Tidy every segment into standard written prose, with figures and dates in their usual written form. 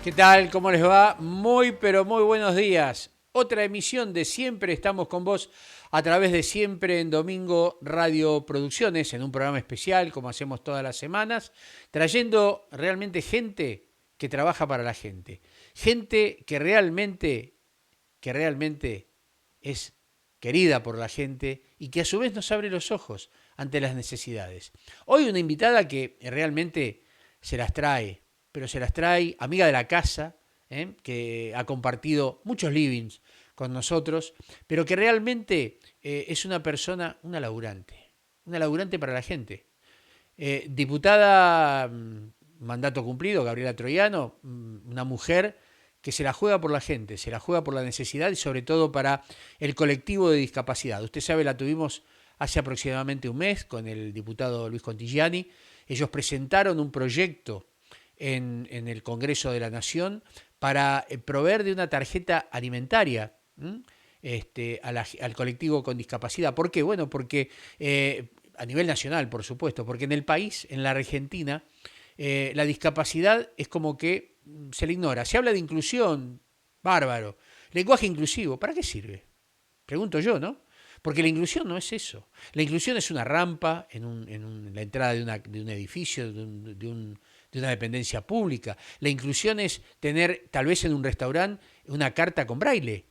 ¿Qué tal? ¿Cómo les va? Muy, pero muy buenos días. Otra emisión de Siempre estamos con vos a través de Siempre en Domingo Radio Producciones, en un programa especial, como hacemos todas las semanas, trayendo realmente gente que trabaja para la gente. Gente que realmente es querida por la gente y que a su vez nos abre los ojos ante las necesidades. Hoy una invitada que realmente se las trae, pero se las trae amiga de la casa, que ha compartido muchos livings con nosotros, pero que realmente es una persona, una laburante para la gente. Diputada, mandato cumplido, Gabriela Troyano, una mujer que se la juega por la gente, se la juega por la necesidad y sobre todo para el colectivo de discapacidad. Usted sabe, la tuvimos hace aproximadamente un mes con el diputado Luis Contigiani. Ellos presentaron un proyecto en el Congreso de la Nación para proveer de una tarjeta alimentaria. Al colectivo con discapacidad. ¿Por qué? Bueno, porque a nivel nacional, por supuesto, porque en el país, en la Argentina, la discapacidad es como que se le ignora. Se habla de inclusión, bárbaro. Lenguaje inclusivo, ¿para qué sirve? Pregunto yo, ¿no? Porque la inclusión no es eso. La inclusión es una rampa en la entrada de un edificio, de una dependencia pública. La inclusión es tener, tal vez en un restaurante, una carta con braille.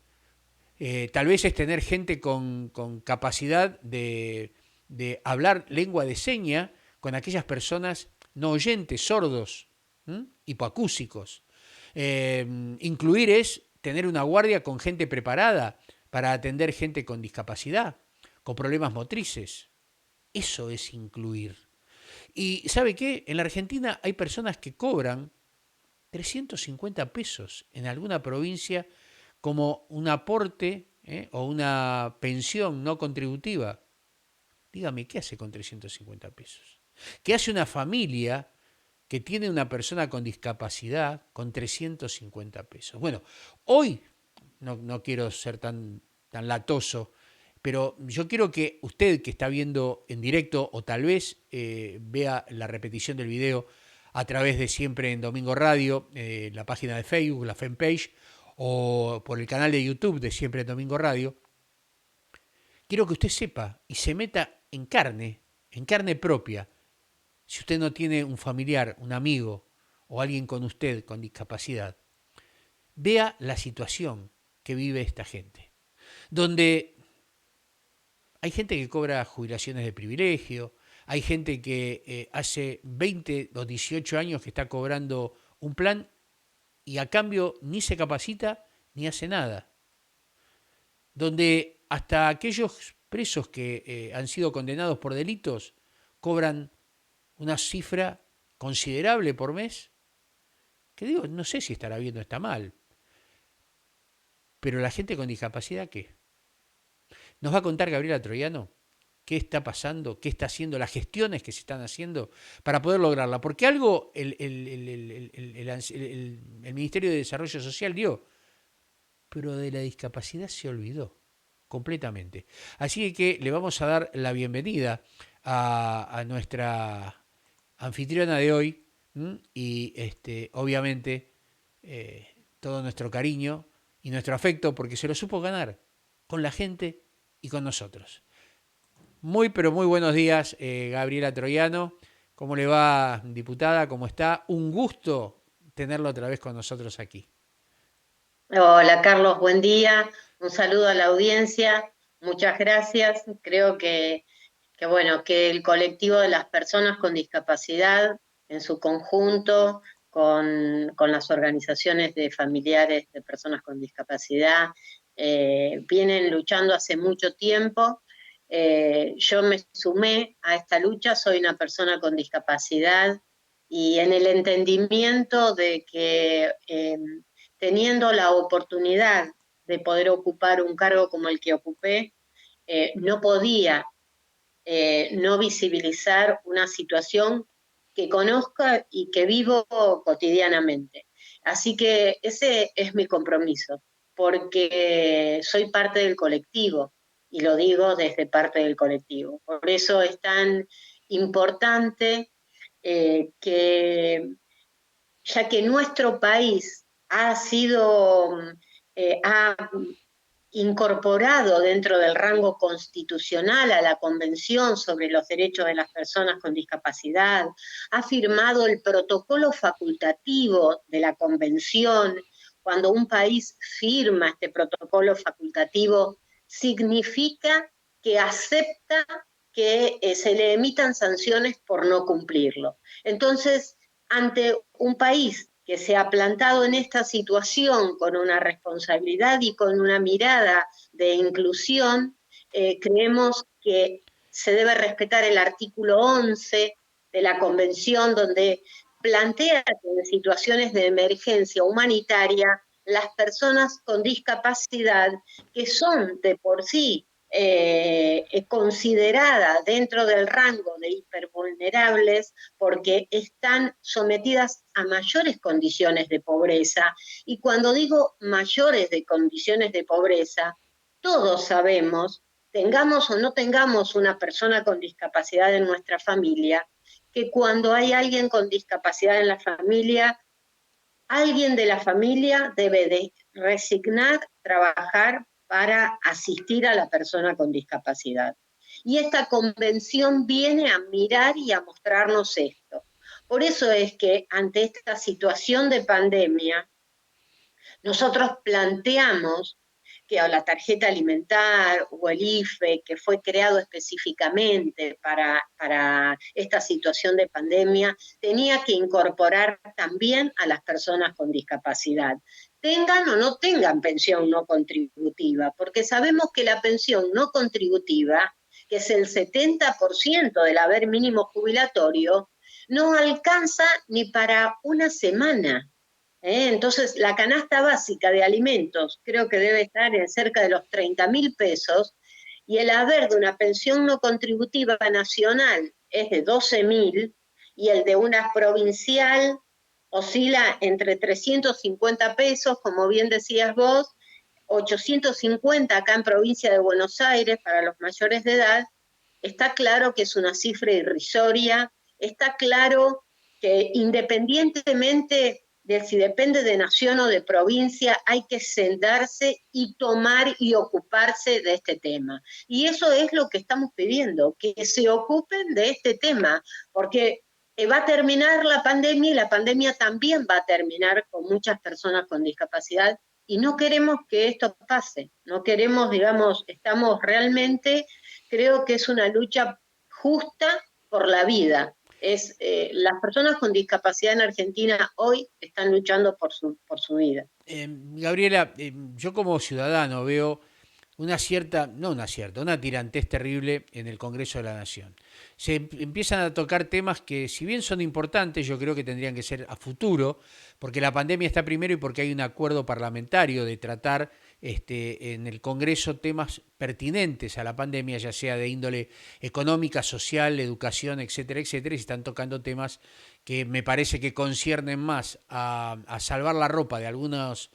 Tal vez es tener gente con capacidad de hablar lengua de seña con aquellas personas no oyentes, sordos, hipoacúsicos. Incluir es tener una guardia con gente preparada para atender gente con discapacidad, con problemas motrices. Eso es incluir. Y ¿sabe qué? En la Argentina hay personas que cobran 350 pesos en alguna provincia como un aporte o una pensión no contributiva. Dígame, ¿qué hace con 350 pesos? ¿Qué hace una familia que tiene una persona con discapacidad con 350 pesos? Bueno, hoy no quiero ser tan latoso, pero yo quiero que usted que está viendo en directo o tal vez vea la repetición del video a través de Siempre en Domingo Radio, la página de Facebook, la fanpage, o por el canal de YouTube de Siempre en Domingo Radio, quiero que usted sepa y se meta en carne propia. Si usted no tiene un familiar, un amigo o alguien con usted con discapacidad, vea la situación que vive esta gente, donde hay gente que cobra jubilaciones de privilegio, hay gente que hace 20 o 18 años que está cobrando un plan y a cambio ni se capacita ni hace nada, donde hasta aquellos presos que han sido condenados por delitos cobran una cifra considerable por mes, que digo, no sé si estará bien o está mal, pero la gente con discapacidad, ¿qué? Nos va a contar Gabriela Troyano qué está pasando, qué está haciendo, las gestiones que se están haciendo para poder lograrla. Porque algo el Ministerio de Desarrollo Social dio, pero de la discapacidad se olvidó completamente. Así que le vamos a dar la bienvenida a nuestra anfitriona de hoy y obviamente todo nuestro cariño y nuestro afecto porque se lo supo ganar con la gente y con nosotros. Muy, pero muy buenos días, Gabriela Troyano. ¿Cómo le va, diputada? ¿Cómo está? Un gusto tenerlo otra vez con nosotros aquí. Hola Carlos, buen día. Un saludo a la audiencia. Muchas gracias. Creo que bueno, que el colectivo de las personas con discapacidad en su conjunto, con las organizaciones de familiares de personas con discapacidad, vienen luchando hace mucho tiempo. Yo me sumé a esta lucha, soy una persona con discapacidad y en el entendimiento de que teniendo la oportunidad de poder ocupar un cargo como el que ocupé, no podía no visibilizar una situación que conozca y que vivo cotidianamente. Así que ese es mi compromiso, porque soy parte del colectivo y lo digo desde parte del colectivo. Por eso es tan importante que ya que nuestro país ha sido, ha incorporado dentro del rango constitucional a la Convención sobre los Derechos de las Personas con Discapacidad, ha firmado el protocolo facultativo de la Convención. Cuando un país firma este protocolo facultativo, significa que acepta que se le emitan sanciones por no cumplirlo. Entonces, ante un país que se ha plantado en esta situación con una responsabilidad y con una mirada de inclusión, creemos que se debe respetar el artículo 11 de la Convención, donde plantea que en situaciones de emergencia humanitaria las personas con discapacidad, que son de por sí considerada dentro del rango de hipervulnerables porque están sometidas a mayores condiciones de pobreza. Y cuando digo mayores de condiciones de pobreza, todos sabemos, tengamos o no tengamos una persona con discapacidad en nuestra familia, que cuando hay alguien con discapacidad en la familia, alguien de la familia debe de resignar, trabajar para asistir a la persona con discapacidad. Y esta convención viene a mirar y a mostrarnos esto. Por eso es que ante esta situación de pandemia, nosotros planteamos que la tarjeta alimentar o el IFE, que fue creado específicamente para esta situación de pandemia, tenía que incorporar también a las personas con discapacidad, tengan o no tengan pensión no contributiva, porque sabemos que la pensión no contributiva, que es el 70% del haber mínimo jubilatorio, no alcanza ni para una semana. Entonces, la canasta básica de alimentos creo que debe estar en cerca de los 30.000 pesos y el haber de una pensión no contributiva nacional es de 12.000 y el de una provincial oscila entre 350 pesos, como bien decías vos, 850 acá en provincia de Buenos Aires para los mayores de edad. Está claro que es una cifra irrisoria, está claro que independientemente de si depende de nación o de provincia, hay que sentarse y tomar y ocuparse de este tema. Y eso es lo que estamos pidiendo, que se ocupen de este tema, porque va a terminar la pandemia y la pandemia también va a terminar con muchas personas con discapacidad y no queremos que esto pase, no queremos, digamos, estamos realmente, creo que es una lucha justa por la vida, las personas con discapacidad en Argentina hoy están luchando por su vida. Gabriela, yo como ciudadano veo una cierta, no una cierta, una tirantez terrible en el Congreso de la Nación. Se empiezan a tocar temas que, si bien son importantes, yo creo que tendrían que ser a futuro, porque la pandemia está primero y porque hay un acuerdo parlamentario de tratar en el Congreso temas pertinentes a la pandemia, ya sea de índole económica, social, educación, etcétera, etcétera, y se están tocando temas que me parece que conciernen más a salvar la ropa de algunos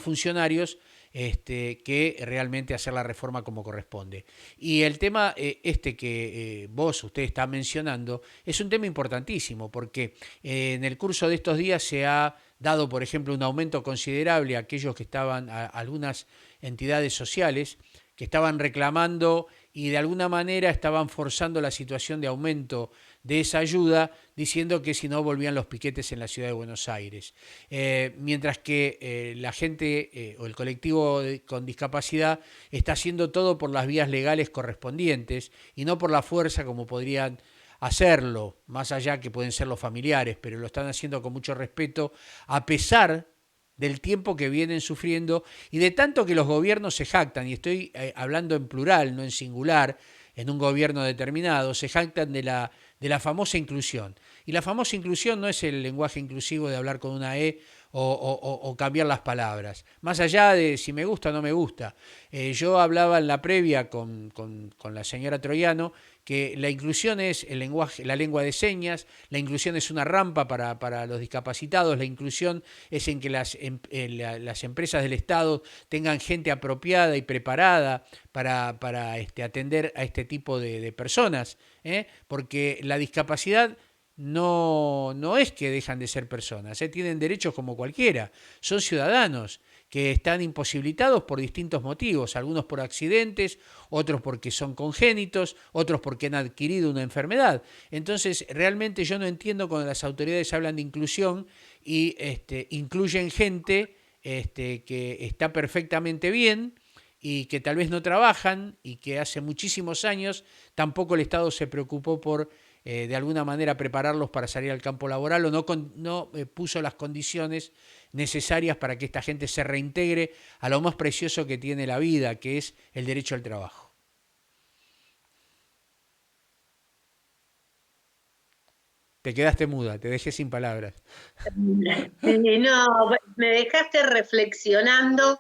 funcionarios que realmente hacer la reforma como corresponde. Y el tema que usted está mencionando, es un tema importantísimo porque en el curso de estos días se ha dado, por ejemplo, un aumento considerable a aquellos que estaban, a algunas entidades sociales que estaban reclamando y de alguna manera estaban forzando la situación de aumento de esa ayuda, diciendo que si no volvían los piquetes en la ciudad de Buenos Aires. Mientras que la gente o el colectivo con discapacidad está haciendo todo por las vías legales correspondientes y no por la fuerza como podrían hacerlo, más allá que pueden ser los familiares, pero lo están haciendo con mucho respeto, a pesar del tiempo que vienen sufriendo y de tanto que los gobiernos se jactan, y estoy hablando en plural, no en singular, en un gobierno determinado, se jactan de la famosa inclusión. Y la famosa inclusión no es el lenguaje inclusivo de hablar con una E o cambiar las palabras. Más allá de si me gusta o no me gusta. Yo hablaba en la previa con la señora Troiano que la inclusión es el lenguaje, la lengua de señas, la inclusión es una rampa para los discapacitados, la inclusión es en que las empresas del Estado tengan gente apropiada y preparada para atender a este tipo de personas, porque la discapacidad no es que dejan de ser personas, tienen derechos como cualquiera, son ciudadanos que están imposibilitados por distintos motivos, algunos por accidentes, otros porque son congénitos, otros porque han adquirido una enfermedad. Entonces, realmente yo no entiendo cuando las autoridades hablan de inclusión y incluyen gente que está perfectamente bien y que tal vez no trabajan y que hace muchísimos años tampoco el Estado se preocupó por de alguna manera prepararlos para salir al campo laboral o no puso las condiciones necesarias para que esta gente se reintegre a lo más precioso que tiene la vida, que es el derecho al trabajo. Te quedaste muda, te dejé sin palabras. No, me dejaste reflexionando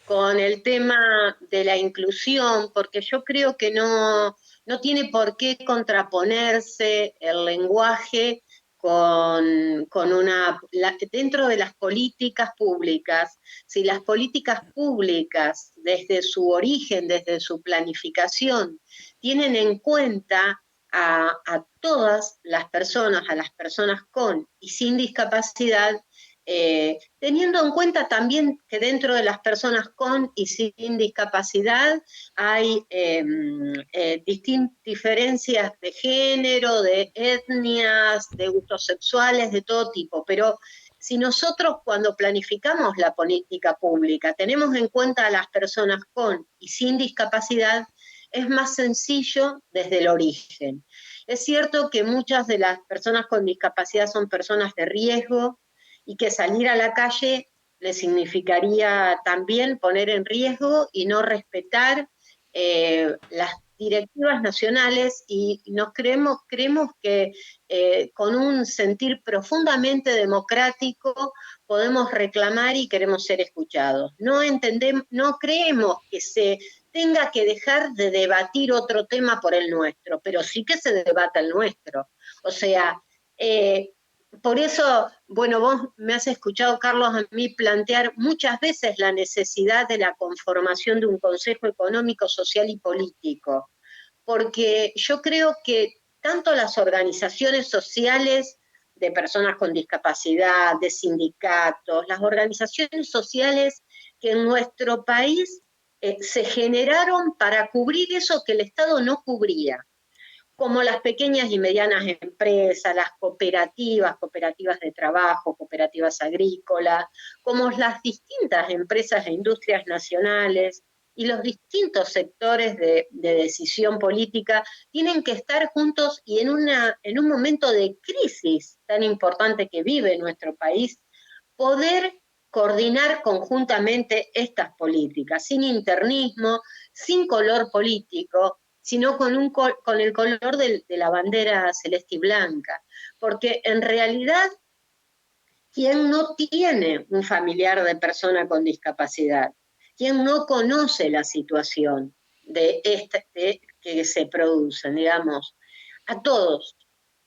con el tema de la inclusión, porque yo creo que no tiene por qué contraponerse el lenguaje con dentro de las políticas públicas. Si las políticas públicas, desde su origen, desde su planificación, tienen en cuenta a todas las personas, a las personas con y sin discapacidad, teniendo en cuenta también que dentro de las personas con y sin discapacidad hay diferencias de género, de etnias, de gustos sexuales, de todo tipo, pero si nosotros cuando planificamos la política pública tenemos en cuenta a las personas con y sin discapacidad, es más sencillo desde el origen. Es cierto que muchas de las personas con discapacidad son personas de riesgo y que salir a la calle le significaría también poner en riesgo y no respetar las directivas nacionales y creemos que con un sentir profundamente democrático podemos reclamar y queremos ser escuchados. No creemos que se tenga que dejar de debatir otro tema por el nuestro, pero sí que se debata el nuestro. O sea, por eso, bueno, vos me has escuchado, Carlos, a mí plantear muchas veces la necesidad de la conformación de un Consejo Económico, Social y Político, porque yo creo que tanto las organizaciones sociales de personas con discapacidad, de sindicatos, las organizaciones sociales que en nuestro país se generaron para cubrir eso que el Estado no cubría, como las pequeñas y medianas empresas, las cooperativas, cooperativas de trabajo, cooperativas agrícolas, como las distintas empresas e industrias nacionales y los distintos sectores de decisión política tienen que estar juntos y en un momento de crisis tan importante que vive nuestro país, poder coordinar conjuntamente estas políticas, sin internismo, sin color político, sino con el color de la bandera celeste y blanca. Porque en realidad, ¿quién no tiene un familiar de persona con discapacidad? ¿Quién no conoce la situación que se producen, digamos? A todos,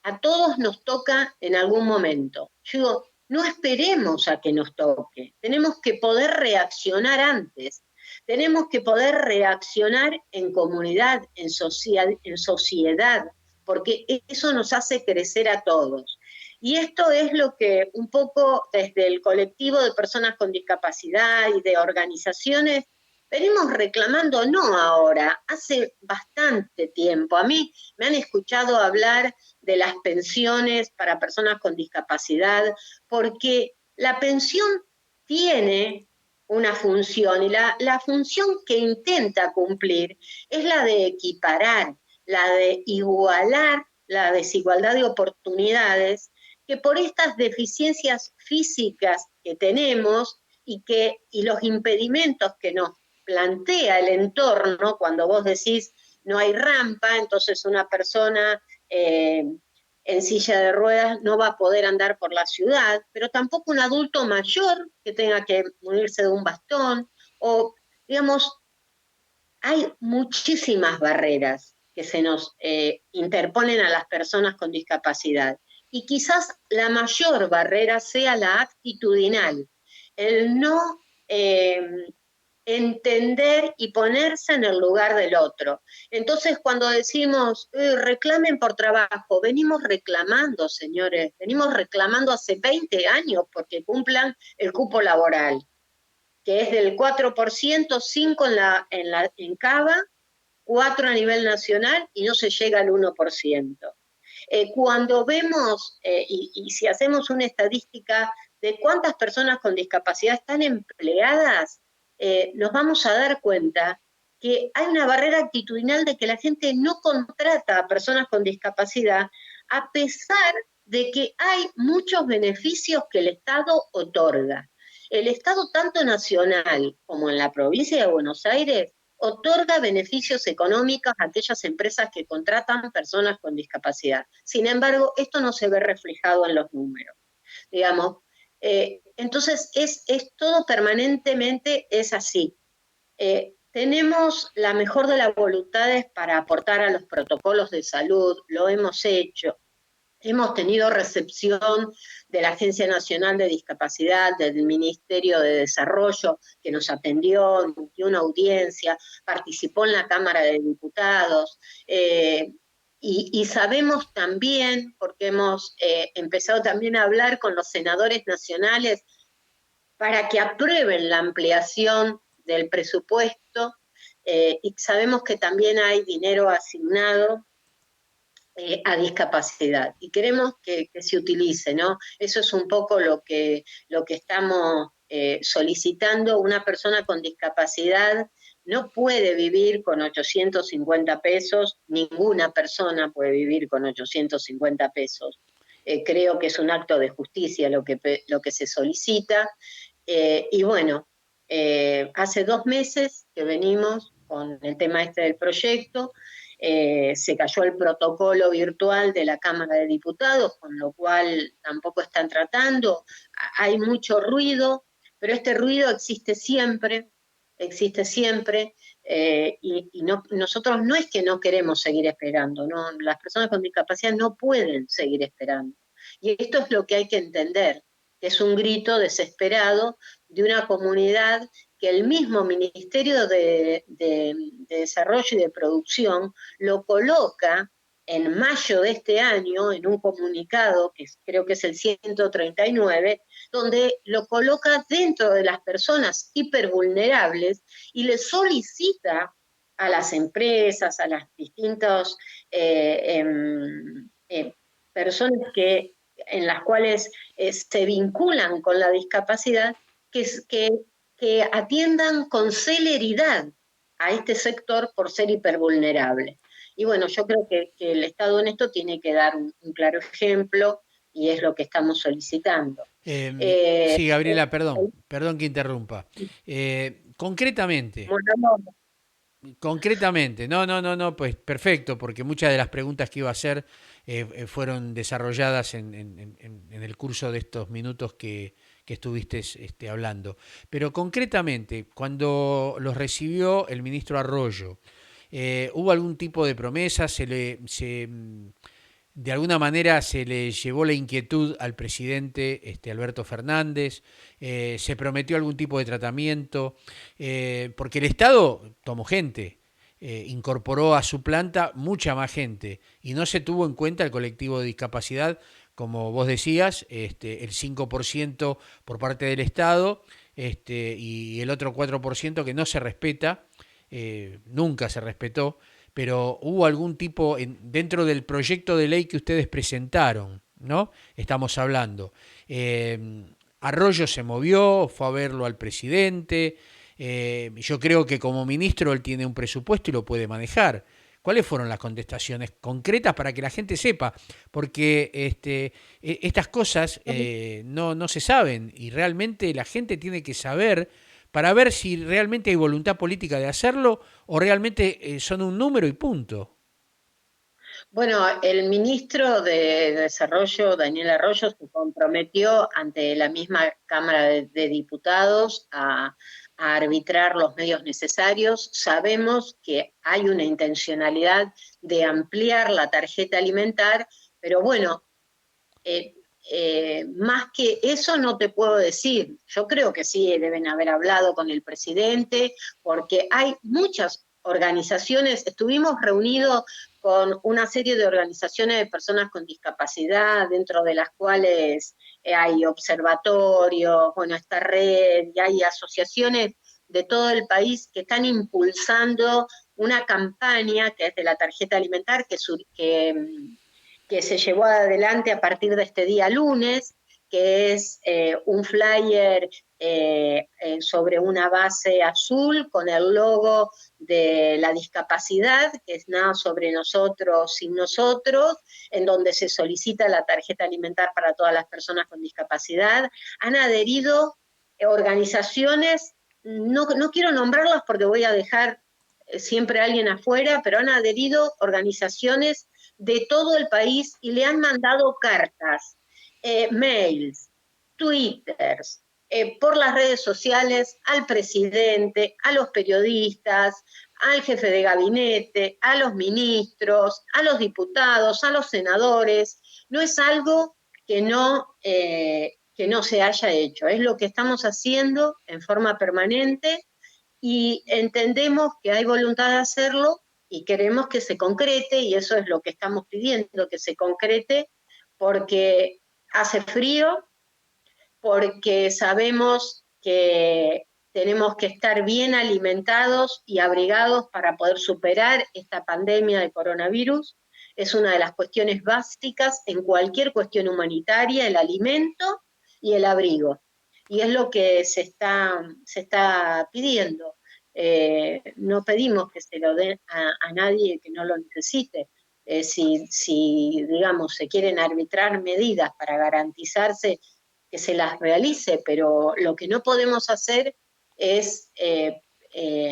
a todos nos toca en algún momento. Yo digo, no esperemos a que nos toque, tenemos que poder reaccionar antes, tenemos que poder reaccionar en comunidad, en sociedad, porque eso nos hace crecer a todos. Y esto es lo que un poco desde el colectivo de personas con discapacidad y de organizaciones venimos reclamando, no ahora, hace bastante tiempo. A mí me han escuchado hablar de las pensiones para personas con discapacidad, porque la pensión tiene una función y la función que intenta cumplir es la de equiparar, la de igualar la desigualdad de oportunidades que por estas deficiencias físicas que tenemos y los impedimentos que nos plantea el entorno, cuando vos decís no hay rampa, entonces una persona en silla de ruedas no va a poder andar por la ciudad, pero tampoco un adulto mayor que tenga que munirse de un bastón, o digamos, hay muchísimas barreras que se nos interponen a las personas con discapacidad. Y quizás la mayor barrera sea la actitudinal, el no entender y ponerse en el lugar del otro. Entonces, cuando decimos, reclamen por trabajo, venimos reclamando, señores, venimos reclamando hace 20 años porque cumplan el cupo laboral, que es del 4%, 5 en Cava, 4 a nivel nacional y no se llega al 1%. Cuando vemos, y si hacemos una estadística de cuántas personas con discapacidad están empleadas, nos vamos a dar cuenta que hay una barrera actitudinal de que la gente no contrata a personas con discapacidad a pesar de que hay muchos beneficios que el Estado otorga. El Estado, tanto nacional como en la provincia de Buenos Aires, otorga beneficios económicos a aquellas empresas que contratan personas con discapacidad. Sin embargo, esto no se ve reflejado en los números, digamos. Entonces, es todo permanentemente es así. Tenemos la mejor de las voluntades para aportar a los protocolos de salud, lo hemos hecho. Hemos tenido recepción de la Agencia Nacional de Discapacidad, del Ministerio de Desarrollo, que nos atendió, dio una audiencia, participó en la Cámara de Diputados, y sabemos también, porque hemos empezado también a hablar con los senadores nacionales para que aprueben la ampliación del presupuesto, y sabemos que también hay dinero asignado a discapacidad y queremos que se utilice, ¿no? Eso es un poco lo que estamos solicitando. Una persona con discapacidad no puede vivir con 850 pesos, ninguna persona puede vivir con 850 pesos. Creo que es un acto de justicia lo que se solicita. Y bueno, hace 2 meses que venimos con el tema este del proyecto. Se cayó el protocolo virtual de la Cámara de Diputados, con lo cual tampoco están tratando. Hay mucho ruido, pero este ruido existe siempre, y no, nosotros no es que no queremos seguir esperando, no, las personas con discapacidad no pueden seguir esperando. Y esto es lo que hay que entender, que es un grito desesperado de una comunidad que el mismo Ministerio de Desarrollo y de Producción lo coloca en mayo de este año en un comunicado, que creo que es el 139, donde lo coloca dentro de las personas hipervulnerables y le solicita a las empresas, a las distintas personas en las cuales se vinculan con la discapacidad, que, que que atiendan con celeridad a este sector por ser hipervulnerable. Y bueno, yo creo que el Estado en esto tiene que dar un claro ejemplo y es lo que estamos solicitando. Sí, Gabriela, perdón que interrumpa. Concretamente, Bueno, concretamente, no, pues perfecto, porque muchas de las preguntas que iba a hacer fueron desarrolladas en el curso de estos minutos que estuviste hablando. Pero concretamente, cuando los recibió el ministro Arroyo, ¿hubo algún tipo de promesa? De alguna manera se le llevó la inquietud al presidente Alberto Fernández, se prometió algún tipo de tratamiento, porque el Estado tomó gente, incorporó a su planta mucha más gente y no se tuvo en cuenta el colectivo de discapacidad, como vos decías, el 5% por parte del Estado, y el otro 4% que no se respeta, nunca se respetó, pero hubo algún tipo, dentro del proyecto de ley que ustedes presentaron, ¿no? Estamos hablando. Arroyo se movió, fue a verlo al presidente. Yo creo que como ministro él tiene un presupuesto y lo puede manejar. ¿Cuáles fueron las contestaciones concretas para que la gente sepa? Porque estas cosas no se saben y realmente la gente tiene que saber para ver si realmente hay voluntad política de hacerlo o realmente son un número y punto. bueno, el ministro de Desarrollo, Daniel Arroyo, se comprometió ante la misma Cámara de Diputados a arbitrar los medios necesarios. Sabemos que hay una intencionalidad de ampliar la tarjeta alimentar, pero bueno, más que eso no te puedo decir. Yo creo que sí deben haber hablado con el presidente, porque hay muchas organizaciones, estuvimos reunidos con una serie de organizaciones de personas con discapacidad, dentro de las cuales hay observatorios, bueno, esta red, y hay asociaciones de todo el país que están impulsando una campaña que es de la tarjeta alimentar, que se llevó adelante a partir de este día lunes, que es un flyer sobre una base azul con el logo de la discapacidad, que es nada sobre nosotros sin nosotros, en donde se solicita la tarjeta alimentar para todas las personas con discapacidad. Han adherido organizaciones, no quiero nombrarlas porque voy a dejar siempre a alguien afuera, pero han adherido organizaciones de todo el país y le han mandado cartas, mails, twitters, por las redes sociales al presidente, a los periodistas, al jefe de gabinete, a los ministros, a los diputados, a los senadores. No es algo que no se haya hecho, es lo que estamos haciendo en forma permanente y entendemos que hay voluntad de hacerlo y queremos que se concrete, y eso es lo que estamos pidiendo, que se concrete, porque hace frío, porque sabemos que tenemos que estar bien alimentados y abrigados para poder superar esta pandemia de coronavirus. Es una de las cuestiones básicas en cualquier cuestión humanitaria, el alimento y el abrigo. Y es lo que se está pidiendo. No pedimos que se lo den a nadie que no lo necesite. Si, digamos, se quieren arbitrar medidas para garantizarse que se las realice, pero lo que no podemos hacer es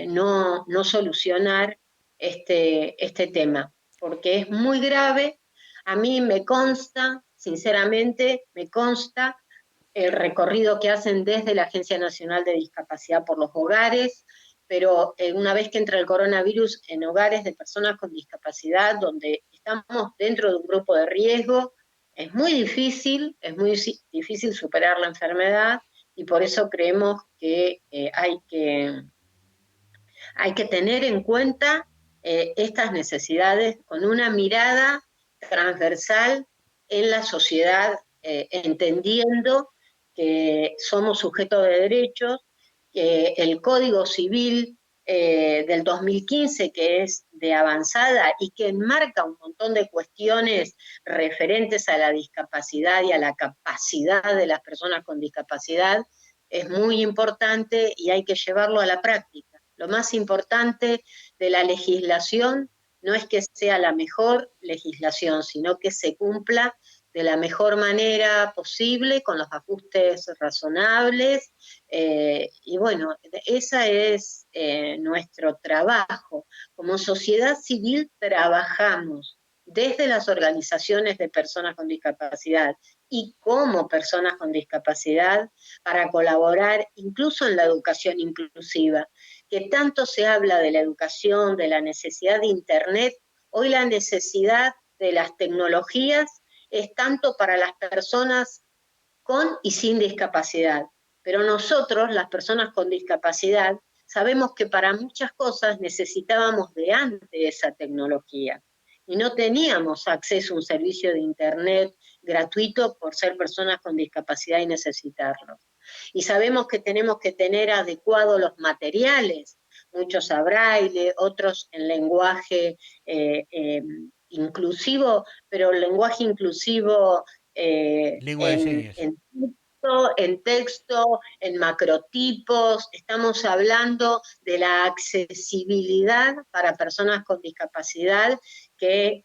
no solucionar este tema, porque es muy grave. A mí me consta, sinceramente, me consta el recorrido que hacen desde la Agencia Nacional de Discapacidad por los hogares, pero una vez que entra el coronavirus en hogares de personas con discapacidad, donde estamos dentro de un grupo de riesgo, es muy difícil superar la enfermedad, y por eso creemos que hay que tener en cuenta estas necesidades con una mirada transversal en la sociedad, entendiendo que somos sujetos de derechos, que el Código Civil del 2015, que es de avanzada y que enmarca un montón de cuestiones referentes a la discapacidad y a la capacidad de las personas con discapacidad, es muy importante y hay que llevarlo a la práctica. Lo más importante de la legislación no es que sea la mejor legislación, sino que se cumpla de la mejor manera posible, con los ajustes razonables, y bueno, ese es nuestro trabajo. Como sociedad civil trabajamos desde las organizaciones de personas con discapacidad y como personas con discapacidad para colaborar incluso en la educación inclusiva, que tanto se habla de la educación, de la necesidad de Internet. Hoy la necesidad de las tecnologías es tanto para las personas con y sin discapacidad. Pero nosotros, las personas con discapacidad, sabemos que para muchas cosas necesitábamos de antes esa tecnología y no teníamos acceso a un servicio de Internet gratuito por ser personas con discapacidad y necesitarlo. Y sabemos que tenemos que tener adecuados los materiales, muchos a braille, otros en lenguaje inclusivo, pero el lenguaje inclusivo Lengua de señas. en texto, en macrotipos. Estamos hablando de la accesibilidad para personas con discapacidad que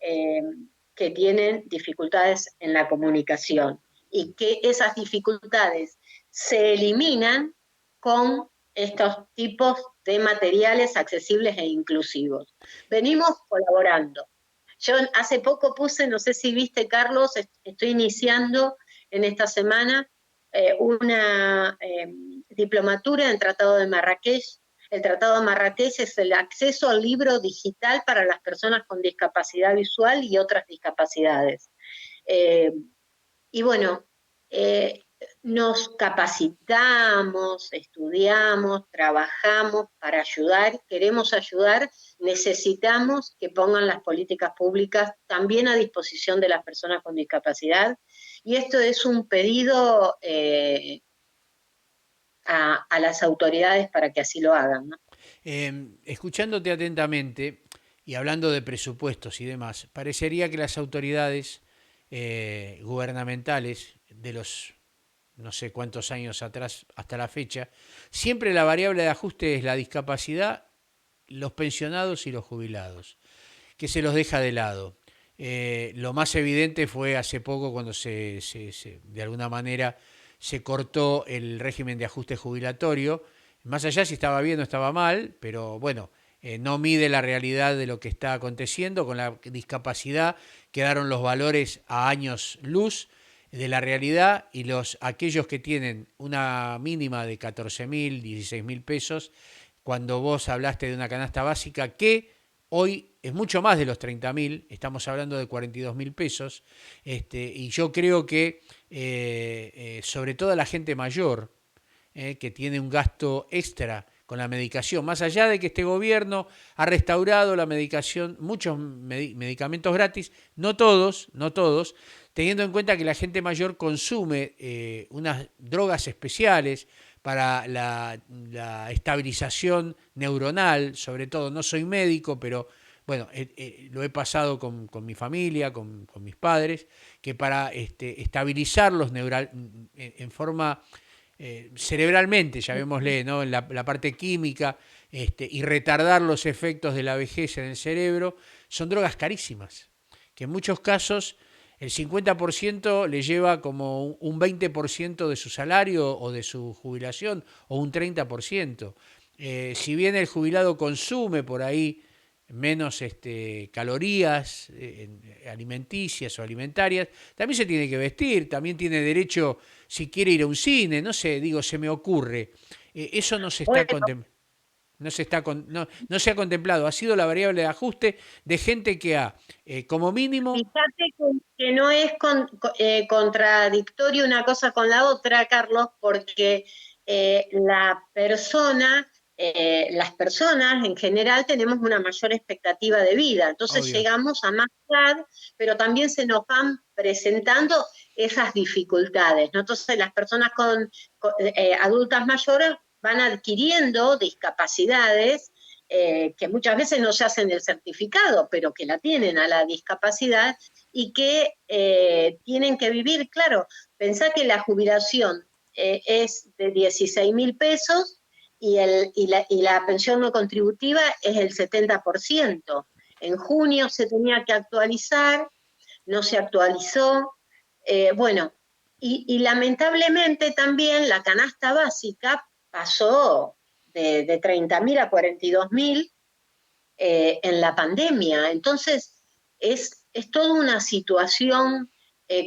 tienen dificultades en la comunicación, y que esas dificultades se eliminan con estos tipos de materiales accesibles e inclusivos. Venimos colaborando. Yo hace poco puse, no sé si viste, Carlos, estoy iniciando en esta semana una diplomatura en Tratado de Marrakech. El Tratado de Marrakech es el acceso al libro digital para las personas con discapacidad visual y otras discapacidades. Y bueno, eh, nos capacitamos, estudiamos, trabajamos para ayudar, queremos ayudar, necesitamos que pongan las políticas públicas también a disposición de las personas con discapacidad. Y esto es un pedido a las autoridades para que así lo hagan, ¿no? Escuchándote atentamente y hablando de presupuestos y demás, parecería que las autoridades gubernamentales de los no sé cuántos años atrás hasta la fecha, siempre la variable de ajuste es la discapacidad, los pensionados y los jubilados, que se los deja de lado. Lo más evidente fue hace poco cuando de alguna manera se cortó el régimen de ajuste jubilatorio, más allá si estaba bien o estaba mal, pero bueno, no mide la realidad de lo que está aconteciendo. Con la discapacidad quedaron los valores a años luz de la realidad y aquellos que tienen una mínima de 14.000, 16.000 pesos, cuando vos hablaste de una canasta básica que hoy es mucho más de los 30.000, estamos hablando de 42.000 pesos, y yo creo que sobre todo la gente mayor, que tiene un gasto extra con la medicación, más allá de que este gobierno ha restaurado la medicación, muchos medicamentos gratis, no todos, no todos, teniendo en cuenta que la gente mayor consume unas drogas especiales para la estabilización neuronal, sobre todo, no soy médico, pero bueno, lo he pasado con mi familia, con mis padres, que para estabilizarlos en forma cerebralmente, llamémosle, ¿no? En la parte química, y retardar los efectos de la vejez en el cerebro, son drogas carísimas, que en muchos casos el 50% le lleva como un 20% de su salario o de su jubilación, o un 30%. Si bien el jubilado consume por ahí menos calorías alimenticias o alimentarias, también se tiene que vestir, también tiene derecho, si quiere, ir a un cine, no sé, digo, se me ocurre. Eso no se está Bueno, contemplando. No se ha contemplado, ha sido la variable de ajuste de gente que ha, como mínimo. fíjate que no es contradictorio una cosa con la otra, Carlos, porque las personas en general tenemos una mayor expectativa de vida, entonces Obvio. llegamos a más edad, pero también se nos van presentando esas dificultades, ¿no? Entonces las personas adultas mayores van adquiriendo discapacidades que muchas veces no se hacen el certificado, pero que la tienen a la discapacidad y que tienen que vivir, claro, pensá que la jubilación es de 16.000 pesos y la pensión no contributiva es el 70%. En junio se tenía que actualizar, no se actualizó. Bueno, y lamentablemente también la canasta básica pasó de 30.000 a 42.000 en la pandemia. Entonces, es toda una situación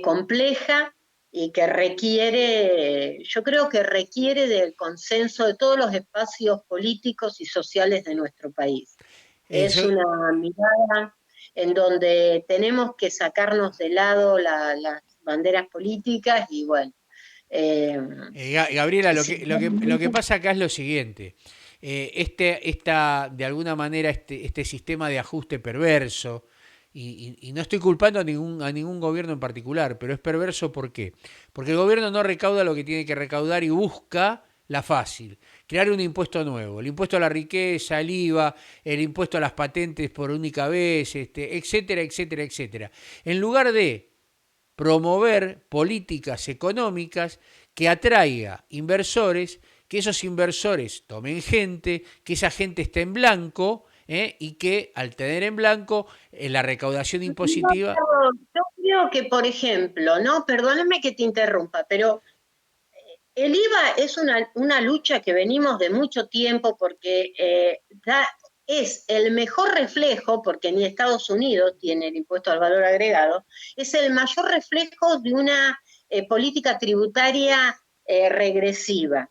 compleja y que requiere, yo creo que requiere del consenso de todos los espacios políticos y sociales de nuestro país. Es Yo, una mirada en donde tenemos que sacarnos de lado las banderas políticas y bueno, eh, Gabriela, lo que sinceramente, pasa acá es lo siguiente. De alguna manera, este sistema de ajuste perverso, y no estoy culpando a ningún gobierno en particular, pero es perverso ¿por qué? Porque el gobierno no recauda lo que tiene que recaudar y busca la fácil, crear un impuesto nuevo, el impuesto a la riqueza, el IVA, el impuesto a las patentes por única vez, etcétera, etcétera, etcétera. En lugar de promover políticas económicas que atraiga inversores, que esos inversores tomen gente, que esa gente esté en blanco, y que al tener en blanco la recaudación impositiva. yo creo que, por ejemplo, ¿no? Perdóname que te interrumpa, pero el IVA es una lucha que venimos de mucho tiempo porque es el mejor reflejo, porque ni Estados Unidos tiene el impuesto al valor agregado, es el mayor reflejo de una política tributaria regresiva.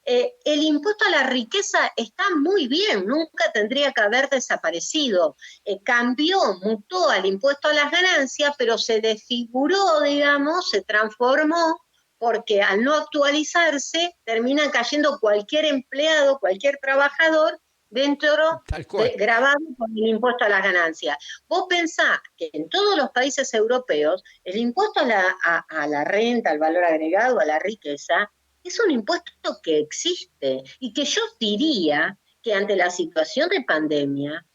El impuesto a la riqueza está muy bien, nunca tendría que haber desaparecido. Cambió, mutó al impuesto a las ganancias, pero se desfiguró, digamos, se transformó porque al no actualizarse termina cayendo cualquier empleado, cualquier trabajador dentro Tal cual. grabado por el impuesto a las ganancias. Vos pensás que en todos los países europeos el impuesto a la renta, al valor agregado, a la riqueza, es un impuesto que existe y que yo diría que ante la situación de pandemia,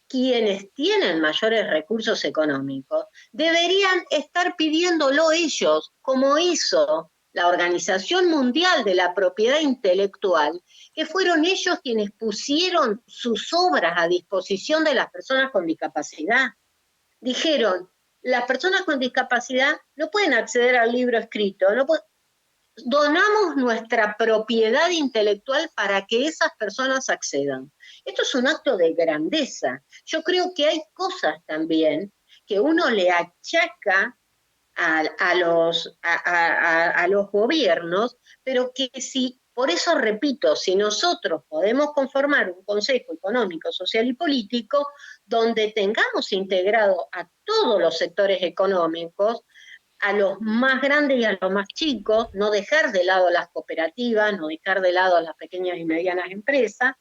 quienes tienen mayores recursos económicos deberían estar pidiéndolo ellos, como hizo la Organización Mundial de la Propiedad Intelectual, que fueron ellos quienes pusieron sus obras a disposición de las personas con discapacidad. Dijeron, las personas con discapacidad no pueden acceder al libro escrito, no pueden, donamos nuestra propiedad intelectual para que esas personas accedan. Esto es un acto de grandeza. Yo creo que hay cosas también que uno le achaca a los gobiernos, pero que si, por eso repito, si nosotros podemos conformar un Consejo Económico, Social y Político, donde tengamos integrado a todos los sectores económicos, a los más grandes y a los más chicos, no dejar de lado las cooperativas, no dejar de lado las pequeñas y medianas empresas,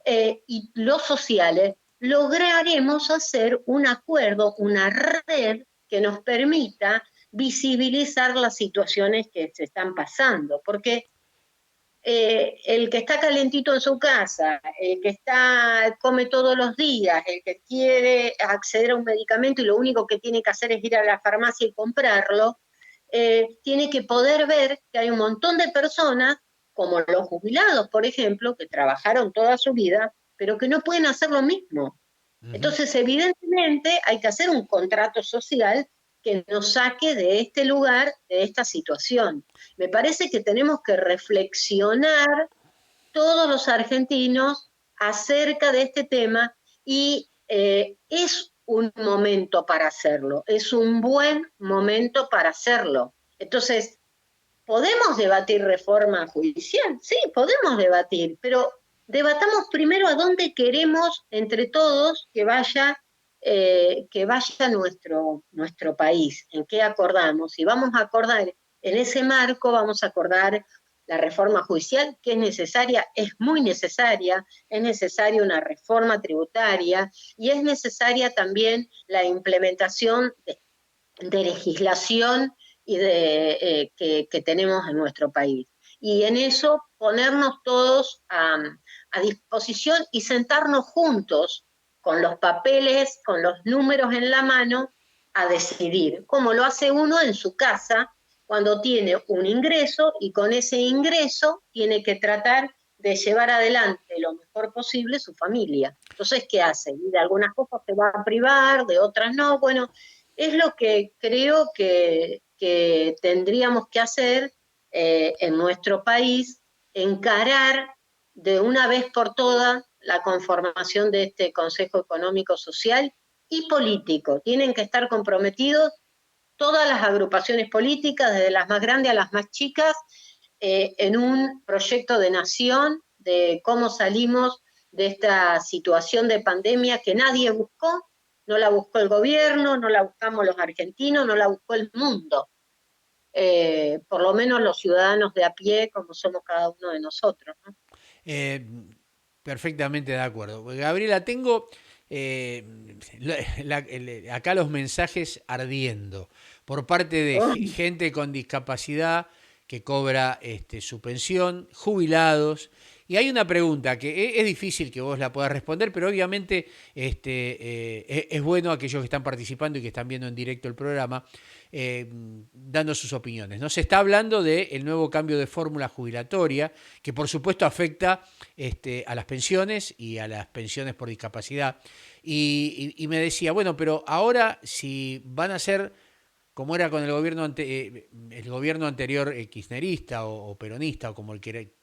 y los sociales, lograremos hacer un acuerdo, una red que nos permita visibilizar las situaciones que se están pasando, porque el que está calentito en su casa, el que come todos los días, el que quiere acceder a un medicamento y lo único que tiene que hacer es ir a la farmacia y comprarlo, tiene que poder ver que hay un montón de personas, como los jubilados, por ejemplo, que trabajaron toda su vida, pero que no pueden hacer lo mismo. Ujú. Entonces, evidentemente, hay que hacer un contrato social que nos saque de este lugar, de esta situación. Me parece que tenemos que reflexionar todos los argentinos acerca de este tema y es un momento para hacerlo, es un buen momento para hacerlo. Entonces, ¿podemos debatir reforma judicial? Sí, podemos debatir, pero debatamos primero a dónde queremos entre todos que vaya nuestro país, en qué acordamos. Y vamos a acordar, en ese marco vamos a acordar la reforma judicial, que es necesaria, es muy necesaria, es necesaria una reforma tributaria y es necesaria también la implementación de legislación y que tenemos en nuestro país. Y en eso ponernos todos a disposición y sentarnos juntos con los papeles, con los números en la mano, a decidir, como lo hace uno en su casa cuando tiene un ingreso y con ese ingreso tiene que tratar de llevar adelante lo mejor posible su familia. Entonces, ¿qué hace? Y de algunas cosas se va a privar, de otras no. Bueno, es lo que creo que tendríamos que hacer en nuestro país, encarar de una vez por todas la conformación de este Consejo Económico, Social y Político. Tienen que estar comprometidos todas las agrupaciones políticas, desde las más grandes a las más chicas, en un proyecto de nación de cómo salimos de esta situación de pandemia que nadie buscó, no la buscó el gobierno, no la buscamos los argentinos, no la buscó el mundo. Por lo menos los ciudadanos de a pie, como somos cada uno de nosotros, ¿no? Eh, Perfectamente de acuerdo. Gabriela, tengo acá los mensajes ardiendo por parte de Oh, gente con discapacidad que cobra su pensión, jubilados. Y hay una pregunta que es difícil que vos la puedas responder, pero obviamente es bueno aquellos que están participando y que están viendo en directo el programa, dando sus opiniones. ¿No? Se está hablando del nuevo cambio de fórmula jubilatoria, que por supuesto afecta a las pensiones y a las pensiones por discapacidad. Y me decía, bueno, pero ahora si van a ser como era con el gobierno anterior kirchnerista o peronista, o como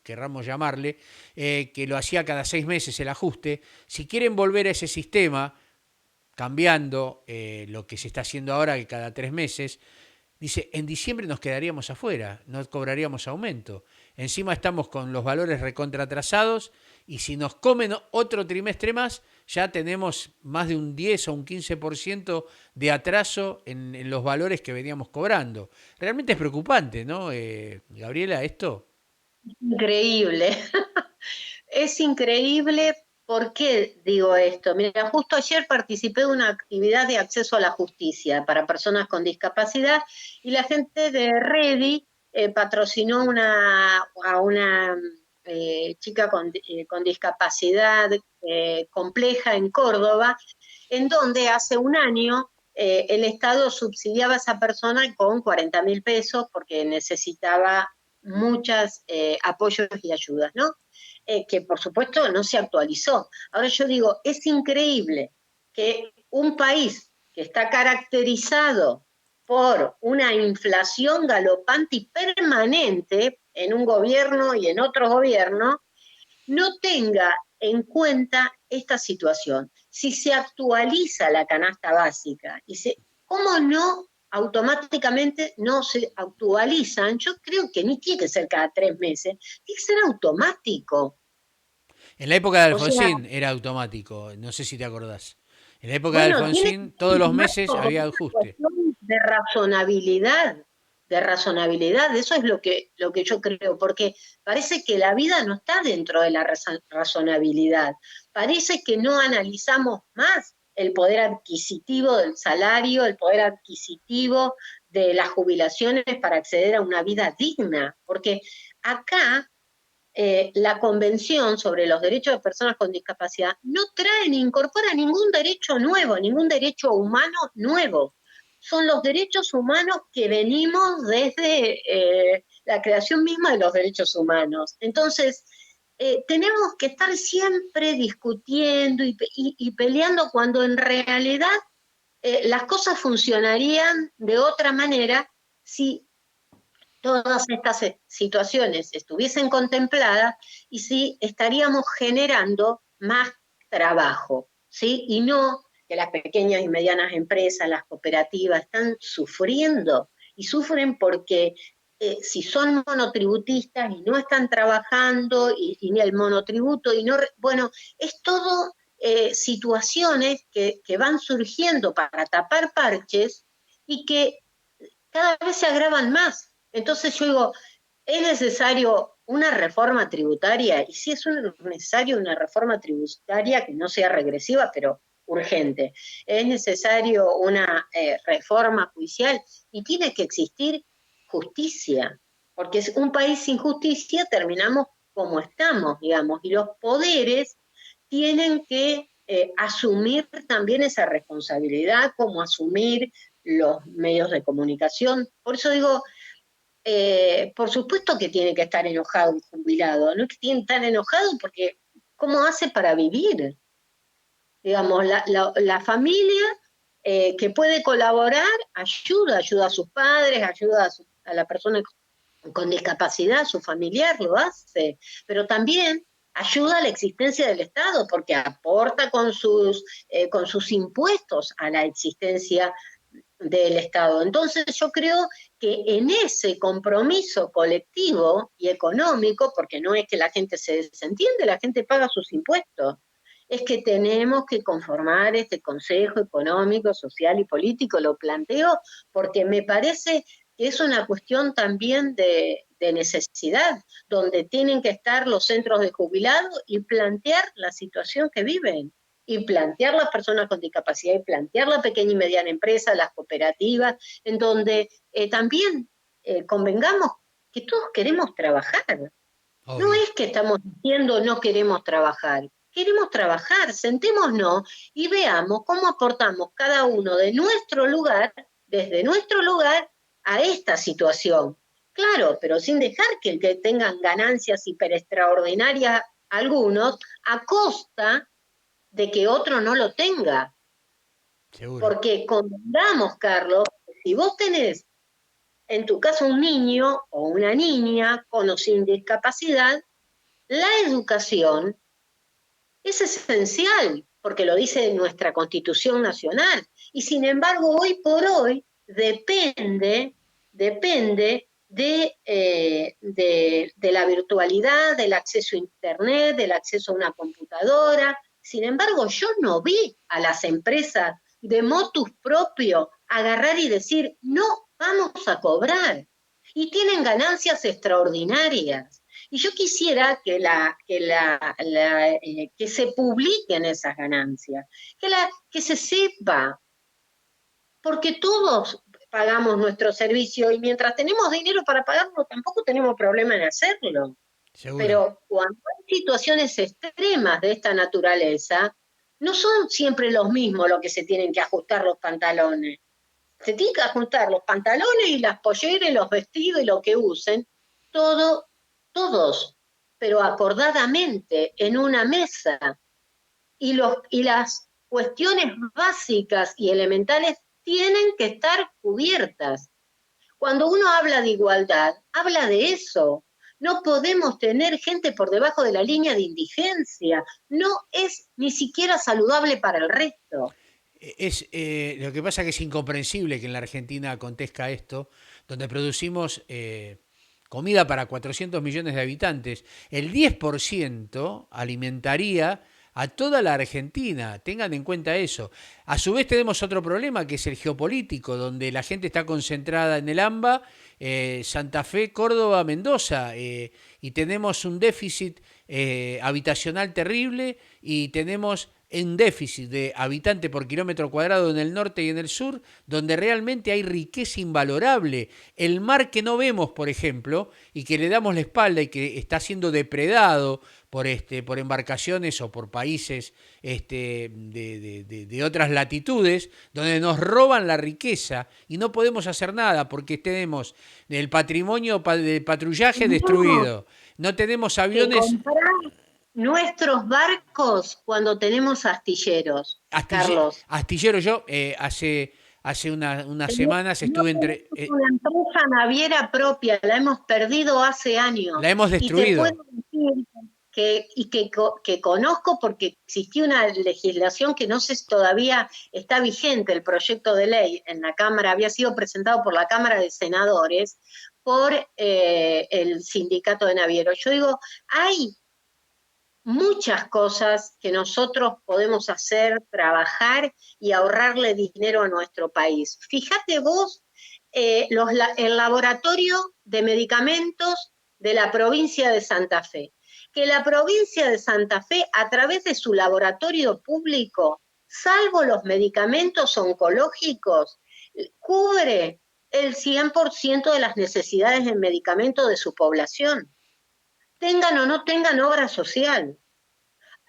querramos llamarle, que lo hacía cada 6 meses el ajuste, si quieren volver a ese sistema, cambiando lo que se está haciendo ahora, que cada 3 meses, dice, en diciembre nos quedaríamos afuera, no cobraríamos aumento. Encima estamos con los valores recontratrasados y si nos comen otro trimestre más, ya tenemos más de un 10 o un 15% de atraso en los valores que veníamos cobrando. Realmente es preocupante, ¿no, Gabriela, esto? Increíble. Es increíble. ¿Por qué digo esto? Mira, justo ayer participé de una actividad de acceso a la justicia para personas con discapacidad y la gente de Redi patrocinó a una chica con discapacidad compleja en Córdoba, en donde hace un año el Estado subsidiaba a esa persona con 40.000 pesos porque necesitaba muchos apoyos y ayudas, ¿no? Que por supuesto no se actualizó. Ahora yo digo, es increíble que un país que está caracterizado por una inflación galopante y permanente en un gobierno y en otro gobierno, no tenga en cuenta esta situación. Si se actualiza la canasta básica, ¿cómo no automáticamente no se actualizan? Yo creo que ni tiene que ser cada 3 meses, tiene que ser automático. En la época de O sea, Alfonsín era automático, no sé si te acordás. En la época de bueno, tiene que Alfonsín, todos ser los automático meses como había una ajuste. cuestión de razonabilidad, eso es lo que yo creo, porque parece que la vida no está dentro de la razonabilidad, parece que no analizamos más el poder adquisitivo del salario, el poder adquisitivo de las jubilaciones para acceder a una vida digna, porque acá la Convención sobre los Derechos de Personas con Discapacidad no trae ni incorpora ningún derecho nuevo, ningún derecho humano nuevo. Son los derechos humanos que venimos desde la creación misma de los derechos humanos. Entonces, tenemos que estar siempre discutiendo y peleando cuando en realidad las cosas funcionarían de otra manera si todas estas situaciones estuviesen contempladas y si estaríamos generando más trabajo, ¿sí? Y no que las pequeñas y medianas empresas, las cooperativas, están sufriendo y sufren porque si son monotributistas y no están trabajando y el monotributo y no, bueno, es todo situaciones que van surgiendo para tapar parches y que cada vez se agravan más. Entonces yo digo, es necesario una reforma tributaria, y sí es necesario una reforma tributaria que no sea regresiva, pero urgente. Es necesario una reforma judicial y tiene que existir justicia, porque es un país sin justicia terminamos como estamos, digamos, y los poderes tienen que asumir también esa responsabilidad, como asumir los medios de comunicación. Por eso digo, por supuesto que tiene que estar enojado un jubilado, no es que tiene que estar enojado porque ¿cómo hace para vivir? Digamos, la familia que puede colaborar ayuda a sus padres, ayuda a la persona con discapacidad, su familiar lo hace, pero también ayuda a la existencia del Estado porque aporta con sus impuestos a la existencia del Estado. Entonces yo creo que en ese compromiso colectivo y económico, porque no es que la gente se desentiende, la gente paga sus impuestos, es que tenemos que conformar este Consejo Económico, Social y Político, lo planteo porque me parece que es una cuestión también de necesidad, donde tienen que estar los centros de jubilados y plantear la situación que viven y plantear las personas con discapacidad y plantear la pequeña y mediana empresa, las cooperativas, en donde también convengamos que todos queremos trabajar. No Obvio. es que estamos diciendo no queremos trabajar, sentémonos y veamos cómo aportamos cada uno de nuestro lugar, desde nuestro lugar, a esta situación. Claro, pero sin dejar que tengan ganancias hiper extraordinarias algunos a costa de que otro no lo tenga. Seguro. Porque convengamos, Carlos, si vos tenés en tu casa un niño o una niña con o sin discapacidad, la educación es esencial, porque lo dice nuestra Constitución Nacional. Y sin embargo, hoy por hoy depende de la virtualidad, del acceso a Internet, del acceso a una computadora. Sin embargo, yo no vi a las empresas de motus propio agarrar y decir, no vamos a cobrar. Y tienen ganancias extraordinarias. Y yo quisiera que se publiquen esas ganancias, que se sepa, porque todos pagamos nuestro servicio y mientras tenemos dinero para pagarlo, tampoco tenemos problema en hacerlo. Seguro. Pero cuando hay situaciones extremas de esta naturaleza, no son siempre los mismos los que se tienen que ajustar los pantalones. Se tienen que ajustar los pantalones y las polleras, los vestidos y lo que usen, todo, todos, pero acordadamente en una mesa. Y las cuestiones básicas y elementales tienen que estar cubiertas. Cuando uno habla de igualdad, habla de eso. No podemos tener gente por debajo de la línea de indigencia. No es ni siquiera saludable para el resto. Lo que pasa que es incomprensible que en la Argentina acontezca esto, donde producimos comida para 400 millones de habitantes. El 10% alimentaría a toda la Argentina, tengan en cuenta eso. A su vez tenemos otro problema que es el geopolítico, donde la gente está concentrada en el AMBA, Santa Fe, Córdoba, Mendoza, y tenemos un déficit habitacional terrible y tenemos un déficit de habitante por kilómetro cuadrado en el norte y en el sur, donde realmente hay riqueza invalorable. El mar que no vemos, por ejemplo, y que le damos la espalda y que está siendo depredado por embarcaciones o por países de otras latitudes, donde nos roban la riqueza y no podemos hacer nada porque tenemos el patrimonio de patrullaje Tenemos destruido, no tenemos que aviones. comprar nuestros barcos cuando tenemos astilleros, Carlos. Astillero, yo hace unas semanas No estuve tenemos entre. una empresa naviera propia, la hemos perdido hace La años. hemos Y te puedo destruido. decir que conozco porque existía una legislación que no sé si todavía está vigente, el proyecto de ley en la Cámara, había sido presentado por la Cámara de Senadores por el sindicato de navieros. Yo digo, hay muchas cosas que nosotros podemos hacer, trabajar y ahorrarle dinero a nuestro país. Fíjate vos, el laboratorio de medicamentos de la provincia de Santa Fe, que la provincia de Santa Fe, a través de su laboratorio público, salvo los medicamentos oncológicos, cubre el 100% de las necesidades de medicamentos de su población, tengan o no tengan obra social.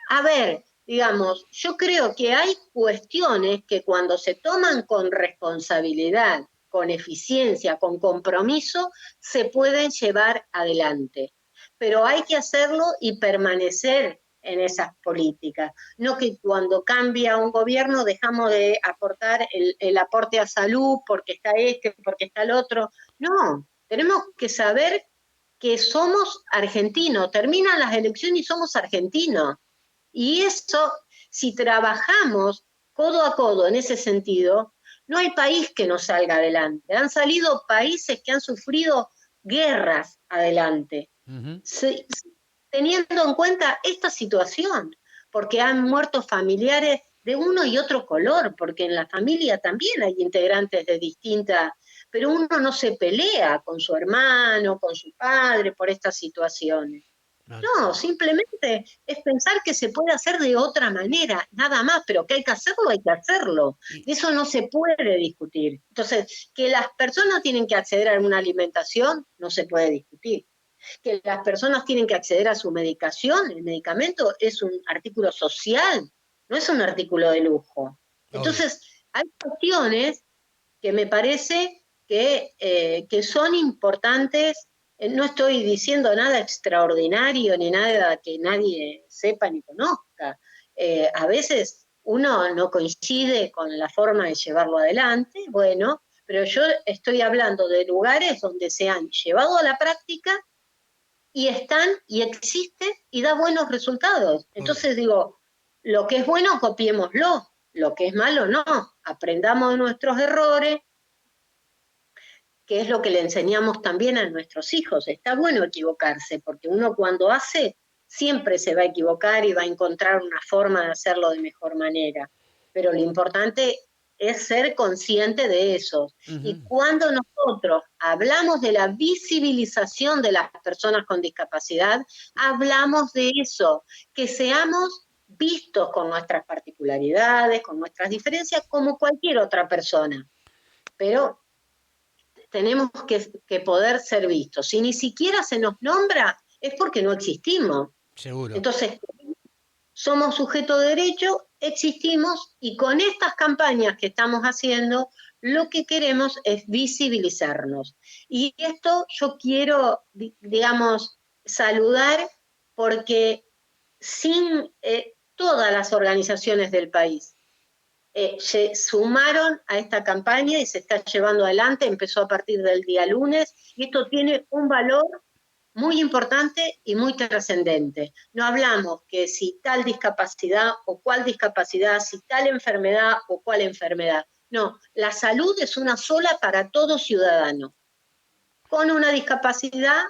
A ver, digamos, yo creo que hay cuestiones que cuando se toman con responsabilidad, con eficiencia, con compromiso, se pueden llevar adelante. Pero hay que hacerlo y permanecer en esas políticas. No que cuando cambia un gobierno dejamos de aportar el aporte a salud porque está este, porque está el otro. No, tenemos que saber que somos argentinos. Terminan las elecciones y somos argentinos. Y eso, si trabajamos codo a codo en ese sentido, no hay país que no salga adelante. Han salido países que han sufrido guerras adelante, Uh -huh. teniendo en cuenta esta situación, porque han muerto familiares de uno y otro color, porque en la familia también hay integrantes de distintas, pero uno no se pelea con su hermano, con su padre por estas situaciones. No, No, simplemente es pensar que se puede hacer de otra manera, nada más, pero que hay que hacerlo, hay que hacerlo. y, De eso no se puede discutir. Entonces, que las personas tienen que acceder a una alimentación, no se puede discutir. Que las personas tienen que acceder a su medicación, el medicamento es un artículo social, no es un artículo de lujo. obvio. Entonces, hay cuestiones que me parece que son importantes. No estoy diciendo nada extraordinario ni nada que nadie sepa ni conozca. A veces uno no coincide con la forma de llevarlo adelante, bueno, pero yo estoy hablando de lugares donde se han llevado a la práctica y están y existen y da buenos resultados. Obvio. Entonces digo, lo que es bueno, copiémoslo, lo que es malo, no. Aprendamos de nuestros errores, que es lo que le enseñamos también a nuestros hijos. Está bueno equivocarse, porque uno cuando hace siempre se va a equivocar y va a encontrar una forma de hacerlo de mejor manera. Pero lo importante es ser consciente de eso. Ujú. Y cuando nosotros hablamos de la visibilización de las personas con discapacidad, hablamos de eso, que seamos vistos con nuestras particularidades, con nuestras diferencias, como cualquier otra persona. Pero tenemos que poder ser vistos. Si ni siquiera se nos nombra, es porque no existimos. Seguro. Entonces, somos sujeto de derecho, existimos y con estas campañas que estamos haciendo, lo que queremos es visibilizarnos. Y esto yo quiero, digamos, saludar porque sin todas las organizaciones del país se sumaron a esta campaña y se está llevando adelante, empezó a partir del día lunes, y esto tiene un valor muy importante y muy trascendente. No hablamos que si tal discapacidad o cual discapacidad, si tal enfermedad o cual enfermedad. No, la salud es una sola para todo ciudadano, con una discapacidad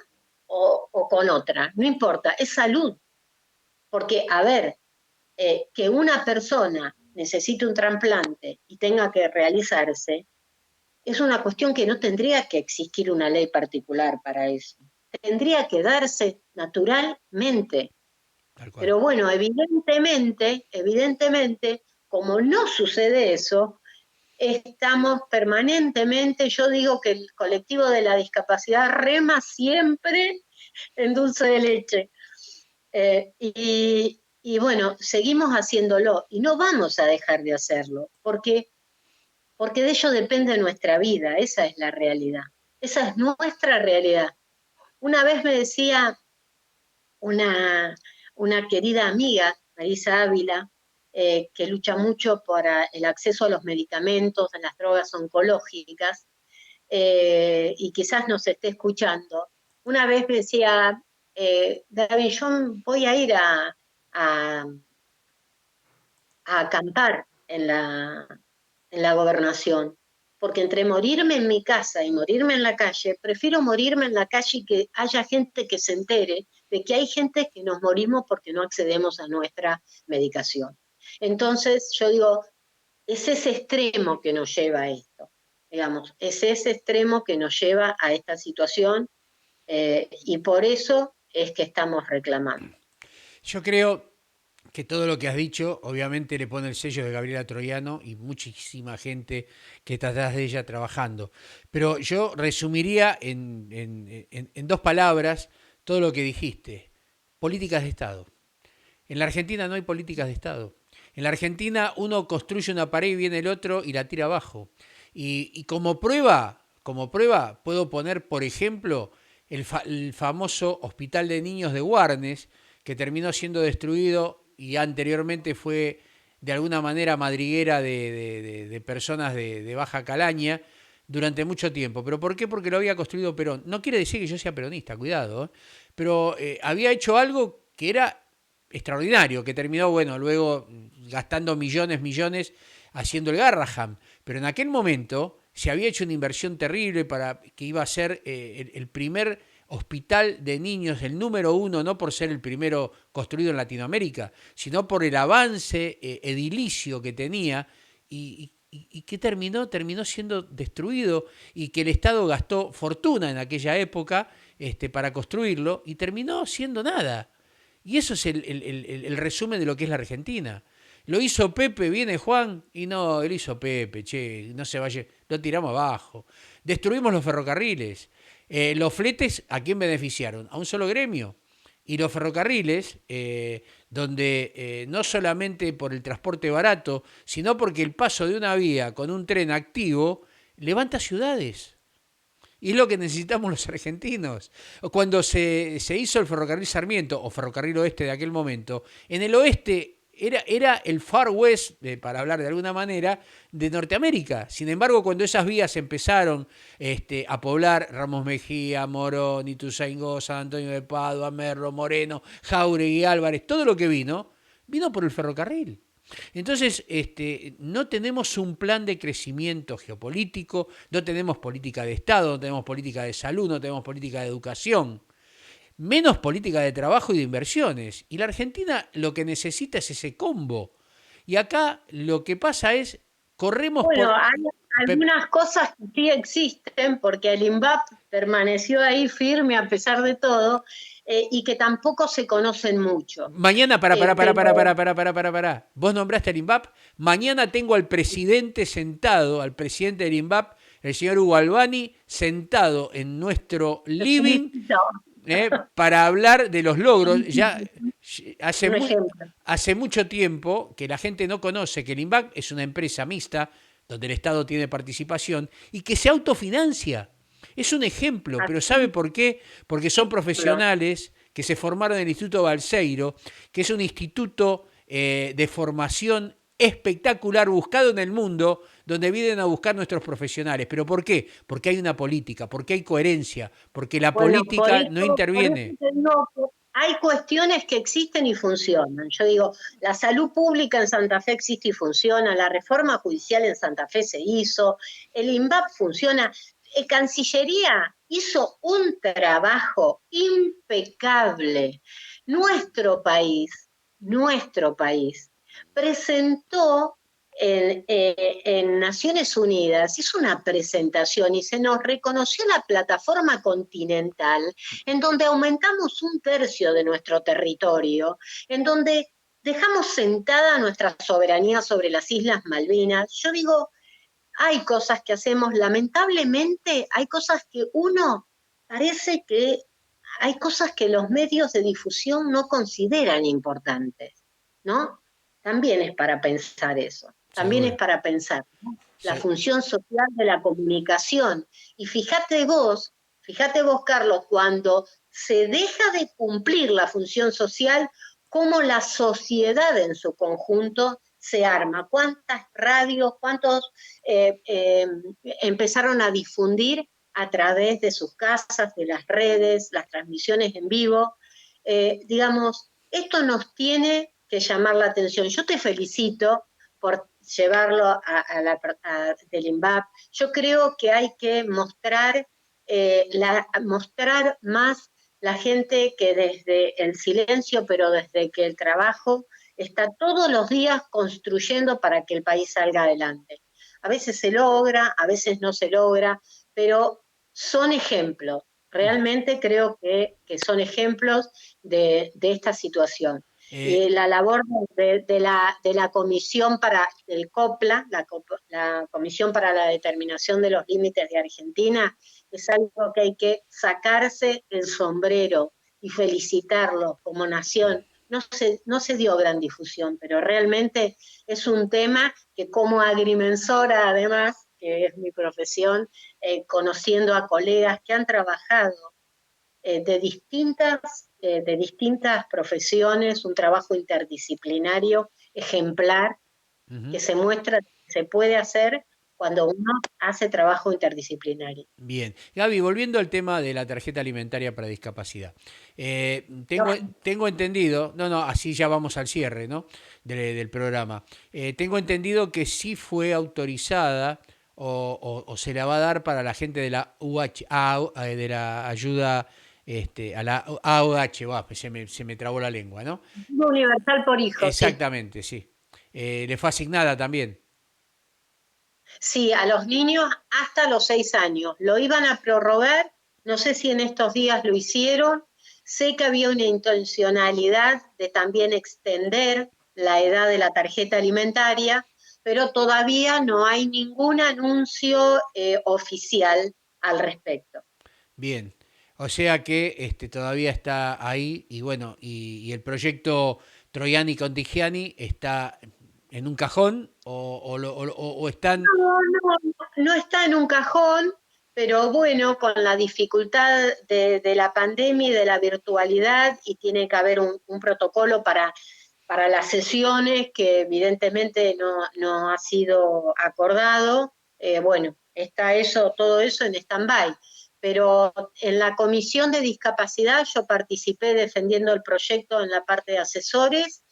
o con otra, no importa, es salud. Porque, a ver, que una persona necesite un trasplante y tenga que realizarse, es una cuestión que no tendría que existir una ley particular para eso. Tendría que darse naturalmente. Tal cual. Pero bueno, evidentemente, como no sucede eso, estamos permanentemente, yo digo que el colectivo de la discapacidad rema siempre en dulce de leche. Y bueno, seguimos haciéndolo y no vamos a dejar de hacerlo, porque de ello depende nuestra vida, esa es la realidad, esa es nuestra realidad. Una vez me decía una, una querida amiga, Marisa Ávila, que lucha mucho por el acceso a los medicamentos, a las drogas oncológicas, y quizás nos esté escuchando, una vez me decía, David, yo voy a ir a, a acampar en la gobernación, porque entre morirme en mi casa y morirme en la calle, prefiero morirme en la calle y que haya gente que se entere de que hay gente que nos morimos porque no accedemos a nuestra medicación. Entonces, yo digo, es ese extremo que nos lleva a esto, digamos, es ese extremo que nos lleva a esta situación y por eso es que estamos reclamando. Yo creo que todo lo que has dicho, obviamente le pone el sello de Gabriela Troiano y muchísima gente que está atrás de ella trabajando. Pero yo resumiría en dos palabras todo lo que dijiste. Políticas de Estado. En la Argentina no hay políticas de Estado. En la Argentina uno construye una pared y viene el otro y la tira abajo. Y como prueba, puedo poner, por ejemplo, el famoso Hospital de Niños de Warnes, que terminó siendo destruido y anteriormente fue de alguna manera madriguera de personas de baja calaña durante mucho tiempo. ¿Pero por qué? Porque lo había construido Perón. No quiere decir que yo sea peronista, cuidado, ¿eh? Pero había hecho algo que era extraordinario, que terminó, bueno, luego gastando millones haciendo el Garraham. Pero en aquel momento se había hecho una inversión terrible para que iba a ser el primer hospital de niños, el número uno, no por ser el primero construido en Latinoamérica, sino por el avance edilicio que tenía y que terminó siendo destruido y que el Estado gastó fortuna en aquella época para construirlo y terminó siendo nada. Y eso es el resumen de lo que es la Argentina. Lo hizo Pepe, viene Juan, y no, lo hizo Pepe, che, no se vaya, lo tiramos abajo. Destruimos los ferrocarriles. Los fletes, ¿a quién beneficiaron? A un solo gremio. Y los ferrocarriles, donde no solamente por el transporte barato, sino porque el paso de una vía con un tren activo levanta ciudades. Y es lo que necesitamos los argentinos. Cuando se hizo el ferrocarril Sarmiento, o ferrocarril oeste de aquel momento, en el oeste era el Far West, para hablar de alguna manera, de Norteamérica. Sin embargo, cuando esas vías empezaron a poblar Ramos Mejía, Morón, Ituzaingó, San Antonio de Padua, Merlo, Moreno, Jauregui, Álvarez, todo lo que vino por el ferrocarril. Entonces, no tenemos un plan de crecimiento geopolítico, no tenemos política de Estado, no tenemos política de salud, no tenemos política de educación. menos política de trabajo y de inversiones. Y la Argentina lo que necesita es ese combo. Y acá lo que pasa es, corremos Bueno, por... hay algunas cosas que sí existen, porque el INVAP permaneció ahí firme a pesar de todo, y que tampoco se conocen mucho. Mañana, Pero para. Vos nombraste al INVAP. Mañana tengo al presidente sentado, al presidente del INVAP, el señor Hugo Albani, sentado en nuestro te living felicito. para hablar de los logros. Ya hace, Un ejemplo. hace mucho tiempo que la gente no conoce que el INVAP es una empresa mixta donde el Estado tiene participación y que se autofinancia. Es un ejemplo, pero ¿sabe Así, por qué? Porque son ejemplo. profesionales que se formaron en el Instituto Balseiro, que es un instituto de formación espectacular buscado en el mundo, donde vienen a buscar nuestros profesionales. ¿Pero por qué? Porque hay una política, porque hay coherencia, porque la Bueno, política no por eso interviene. te digo que hay cuestiones que existen y funcionan. Yo digo, la salud pública en Santa Fe existe y funciona, la reforma judicial en Santa Fe se hizo, el INVAP funciona. Cancillería hizo un trabajo impecable. Nuestro país, presentó en Naciones Unidas, hizo una presentación y se nos reconoció la plataforma continental en donde aumentamos un tercio de nuestro territorio, en donde dejamos sentada nuestra soberanía sobre las Islas Malvinas. Yo digo, hay cosas que hacemos, lamentablemente hay cosas que uno parece que hay cosas que los medios de difusión no consideran importantes, ¿no? También es para pensar eso, también es Seguro. para pensar, ¿no? La Se- función social de la comunicación. Y fíjate vos, Carlos, cuando se deja de cumplir la función social, cómo la sociedad en su conjunto se arma, cuántas radios, cuántos empezaron a difundir a través de sus casas, de las redes, las transmisiones en vivo. Digamos, esto nos tiene que llamar la atención. Yo te felicito por llevarlo del INVAP. Yo creo que hay que mostrar más la gente que desde el silencio, pero desde que el trabajo está todos los días construyendo para que el país salga adelante. A veces se logra, a veces no se logra, pero son ejemplos. Realmente creo que son ejemplos de esta situación. eh, Y la labor de la Comisión para el COPLA, la Comisión para la Determinación de los Límites de Argentina, es algo que hay que sacarse el sombrero y felicitarlos como nación. No se dio gran difusión, pero realmente es un tema que como agrimensora, además, que es mi profesión, conociendo a colegas que han trabajado de distintas profesiones, un trabajo interdisciplinario ejemplar ujú. que se muestra que se puede hacer cuando uno hace trabajo interdisciplinario. Bien. Gaby, volviendo al tema de la tarjeta alimentaria para discapacidad. Tengo entendido, no, así ya vamos al cierre, ¿no? Del programa. Tengo entendido que sí fue autorizada o se la va a dar para la gente de la de la ayuda a la AOH, se me trabó la lengua, ¿no? Universal por hijo, sí. Exactamente, sí. Le fue asignada también. Sí, a los niños hasta los 6 años. Lo iban a prorrogar, no sé si en estos días lo hicieron. Sé que había una intencionalidad de también extender la edad de la tarjeta alimentaria, pero todavía no hay ningún anuncio oficial al respecto. Bien, o sea que todavía está ahí y bueno, y el proyecto Troiani Contigiani está en un cajón o están... No, no está en un cajón, pero bueno, con la dificultad de la pandemia y de la virtualidad, y tiene que haber un protocolo para las sesiones que evidentemente no ha sido acordado. Bueno, está todo eso en stand-by. Pero en la comisión de discapacidad yo participé defendiendo el proyecto en la parte de asesores.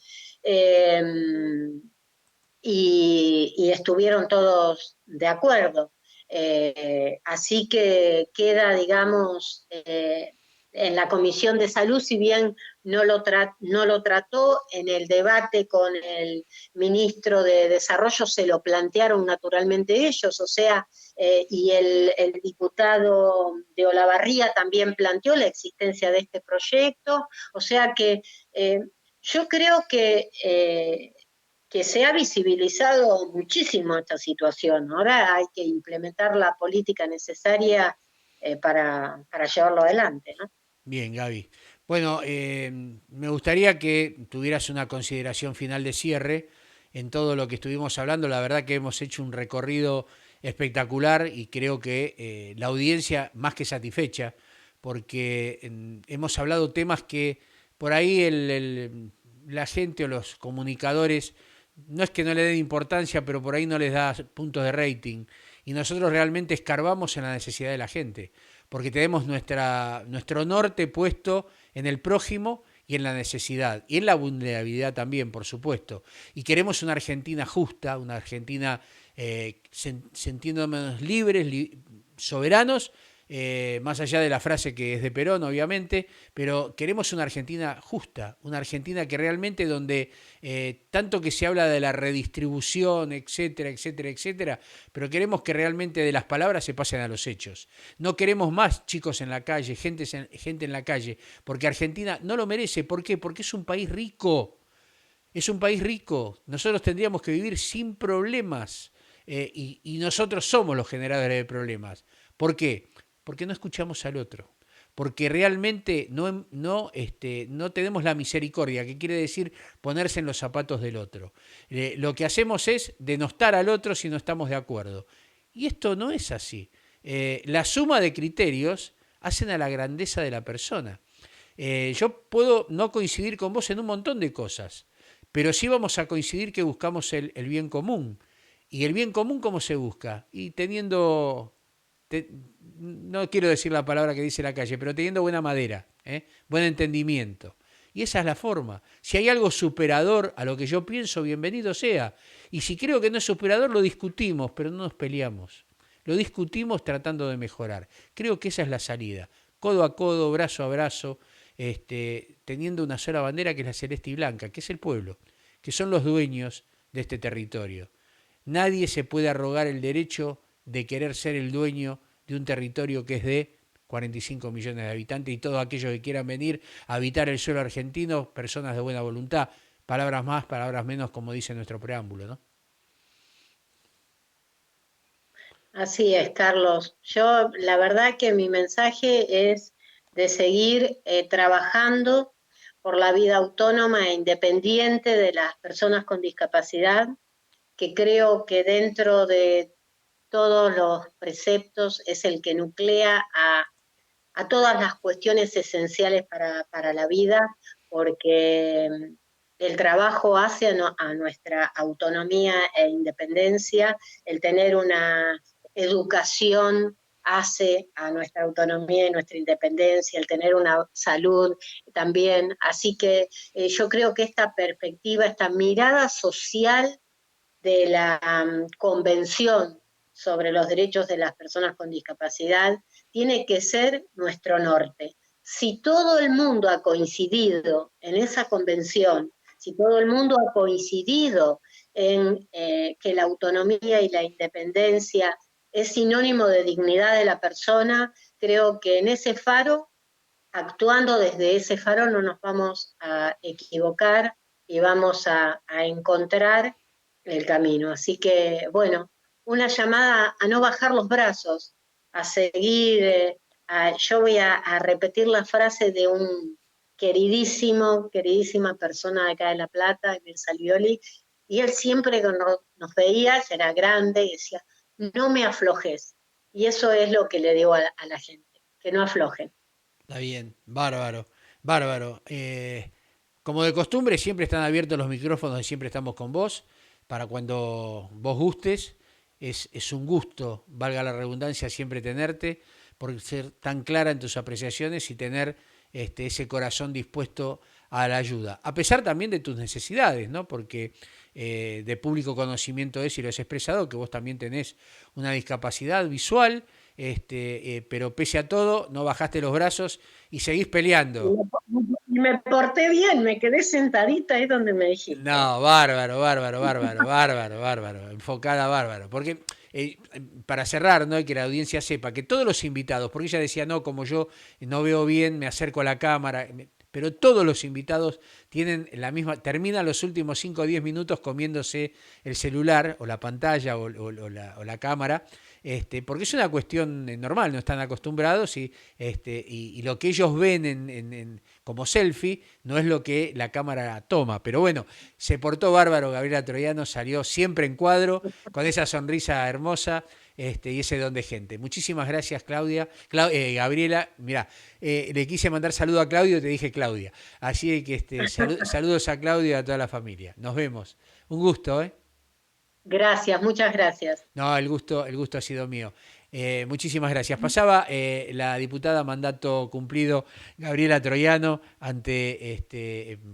eh, y estuvieron todos de acuerdo. Así que queda, digamos, en la Comisión de Salud, si bien no lo trató, en el debate con el ministro de Desarrollo se lo plantearon naturalmente ellos, o sea, y el diputado de Olavarría también planteó la existencia de este proyecto, o sea que yo creo que se ha visibilizado muchísimo esta situación. Ahora hay que implementar la política necesaria para llevarlo adelante, ¿no? Bien, Gaby. Bueno, me gustaría que tuvieras una consideración final de cierre en todo lo que estuvimos hablando. La verdad que hemos hecho un recorrido espectacular y creo que la audiencia más que satisfecha, porque hemos hablado temas que por ahí la gente o los comunicadores no es que no le den importancia, pero por ahí no les da puntos de rating. Y nosotros realmente escarbamos en la necesidad de la gente porque tenemos nuestro norte puesto en el prójimo y en la necesidad, y en la vulnerabilidad también, por supuesto. Y queremos una Argentina justa, una Argentina sintiéndonos libres, soberanos, más allá de la frase que es de Perón, obviamente, pero queremos una Argentina justa, una Argentina que realmente donde tanto que se habla de la redistribución, etcétera, etcétera, etcétera, pero queremos que realmente de las palabras se pasen a los hechos. No queremos más chicos en la calle, gente en la calle, porque Argentina no lo merece. ¿Por qué? Porque es un país rico. Es un país rico. Nosotros tendríamos que vivir sin problemas y nosotros somos los generadores de problemas. ¿Por qué? Porque no escuchamos al otro. Porque realmente no tenemos la misericordia, que quiere decir ponerse en los zapatos del otro. Lo que hacemos es denostar al otro si no estamos de acuerdo. Y esto no es así. La suma de criterios hacen a la grandeza de la persona. Yo puedo no coincidir con vos en un montón de cosas, pero sí vamos a coincidir que buscamos el bien común. ¿Y el bien común cómo se busca? Y teniendo, te- no quiero decir la palabra que dice la calle, pero teniendo buena madera, buen entendimiento. Y esa es la forma. Si hay algo superador a lo que yo pienso, bienvenido sea. Y si creo que no es superador, lo discutimos, pero no nos peleamos. Lo discutimos tratando de mejorar. Creo que esa es la salida. Codo a codo, brazo a brazo, teniendo una sola bandera que es la celeste y blanca, que es el pueblo, que son los dueños de este territorio. Nadie se puede arrogar el derecho de querer ser el dueño de un territorio que es de 45 millones de habitantes y todos aquellos que quieran venir a habitar el suelo argentino, personas de buena voluntad, palabras más, palabras menos, como dice nuestro preámbulo, ¿no? Así es, Carlos. Yo, la verdad que mi mensaje es de seguir trabajando por la vida autónoma e independiente de las personas con discapacidad, que creo que dentro de todos los preceptos es el que nuclea a todas las cuestiones esenciales para la vida, porque el trabajo hace a nuestra autonomía e independencia, el tener una educación hace a nuestra autonomía y nuestra independencia, el tener una salud también. Así que yo creo que esta perspectiva, esta mirada social de la Convención sobre los Derechos de las Personas con Discapacidad tiene que ser nuestro norte. Si todo el mundo ha coincidido en esa convención, si todo el mundo ha coincidido en que la autonomía y la independencia es sinónimo de dignidad de la persona, creo que en ese faro, actuando desde ese faro, no nos vamos a equivocar y vamos a encontrar el camino. Así que, bueno, una llamada a no bajar los brazos, a seguir. Yo voy a repetir la frase de un queridísima persona de acá de La Plata, Emir Salioli, y él siempre que nos veía, era grande, y decía, no me aflojes. Y eso es lo que le digo a la gente, que no aflojen. Está bien, bárbaro, bárbaro. Como de costumbre, siempre están abiertos los micrófonos y siempre estamos con vos para cuando vos gustes. Es un gusto, valga la redundancia, siempre tenerte, por ser tan clara en tus apreciaciones y tener ese corazón dispuesto a la ayuda. A pesar también de tus necesidades, ¿no? Porque de público conocimiento es, y lo has expresado, que vos también tenés una discapacidad visual pero pese a todo no bajaste los brazos y seguís peleando. Y me porté bien, me quedé sentadita ahí donde me dijiste. No, bárbaro, bárbaro, bárbaro, bárbaro, bárbaro, enfocada, bárbaro. Porque para cerrar, ¿no? Y que la audiencia sepa que todos los invitados, porque ella decía, no, como yo no veo bien, me acerco a la cámara, pero todos los invitados tienen la misma, terminan los últimos 5 o 10 minutos comiéndose el celular o la pantalla o la cámara, porque es una cuestión normal, no están acostumbrados y lo que ellos ven como selfie no es lo que la cámara toma. Pero bueno, se portó bárbaro Gabriela Troiano, salió siempre en cuadro, con esa sonrisa hermosa y ese don de gente. Muchísimas gracias, Claudia. Gabriela, mira, le quise mandar saludo a Claudio y te dije Claudia. Así que saludos a Claudio y a toda la familia. Nos vemos. Un gusto, ¿eh? Gracias, muchas gracias. No, el gusto ha sido mío. Muchísimas gracias. Pasaba la diputada mandato cumplido Gabriela Troiano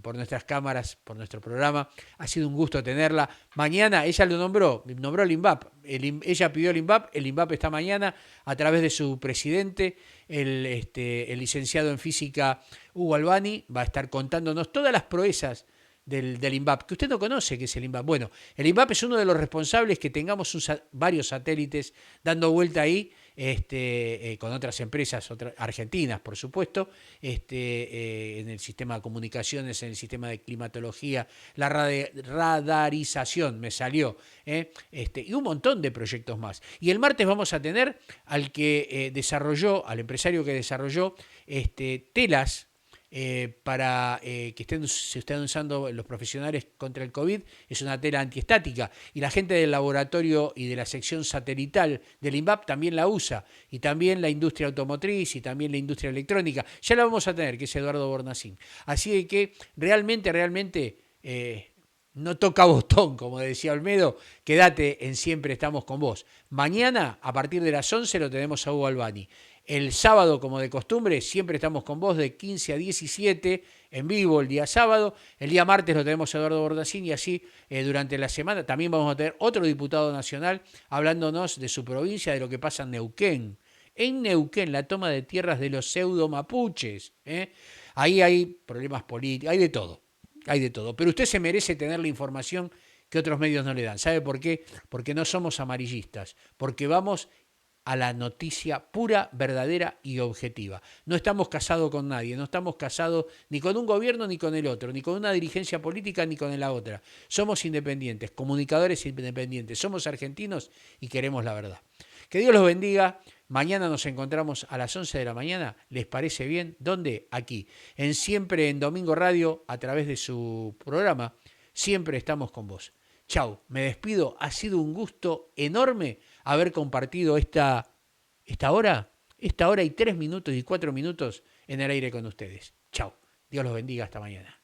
por nuestras cámaras, por nuestro programa. Ha sido un gusto tenerla. Mañana ella lo nombró el INVAP. Ella pidió el INVAP. El INVAP está mañana a través de su presidente, el licenciado en física Hugo Albani. Va a estar contándonos todas las proezas del INVAP, que usted no conoce, que es el INVAP. Bueno, el INVAP es uno de los responsables que tengamos varios satélites dando vuelta ahí, con otras empresas argentinas, por supuesto, en el sistema de comunicaciones, en el sistema de climatología, la radarización, me salió, y un montón de proyectos más. Y el martes vamos a tener al que al empresario que desarrolló telas, para que se estén usando los profesionales contra el COVID. Es una tela antiestática y la gente del laboratorio y de la sección satelital del INVAP también la usa, y también la industria automotriz y también la industria electrónica. Ya la vamos a tener, que es Eduardo Bornacín. Así que realmente no toca botón, como decía Olmedo, quédate en Siempre Estamos con Vos. Mañana, a partir de las 11, lo tenemos a Hugo Albani. El sábado, como de costumbre, Siempre Estamos con Vos de 15 a 17 en vivo el día sábado. El día martes lo tenemos a Eduardo Bornacín y así durante la semana también vamos a tener otro diputado nacional hablándonos de su provincia, de lo que pasa en Neuquén. En Neuquén, la toma de tierras de los pseudo mapuches. Ahí hay problemas políticos, hay de todo. Hay de todo. Pero usted se merece tener la información que otros medios no le dan. ¿Sabe por qué? Porque no somos amarillistas. Porque vamos a la noticia pura, verdadera y objetiva. No estamos casados con nadie, no estamos casados ni con un gobierno ni con el otro, ni con una dirigencia política ni con la otra. Somos independientes, comunicadores independientes, somos argentinos y queremos la verdad. Que Dios los bendiga. Mañana nos encontramos a las 11 de la mañana. ¿Les parece bien? ¿Dónde? Aquí. Siempre en Domingo Radio, a través de su programa. Siempre Estamos con Vos. Chau, me despido. Ha sido un gusto enorme haber compartido esta hora y 3 minutos y 4 minutos en el aire con ustedes. Chau. Dios los bendiga. Hasta mañana.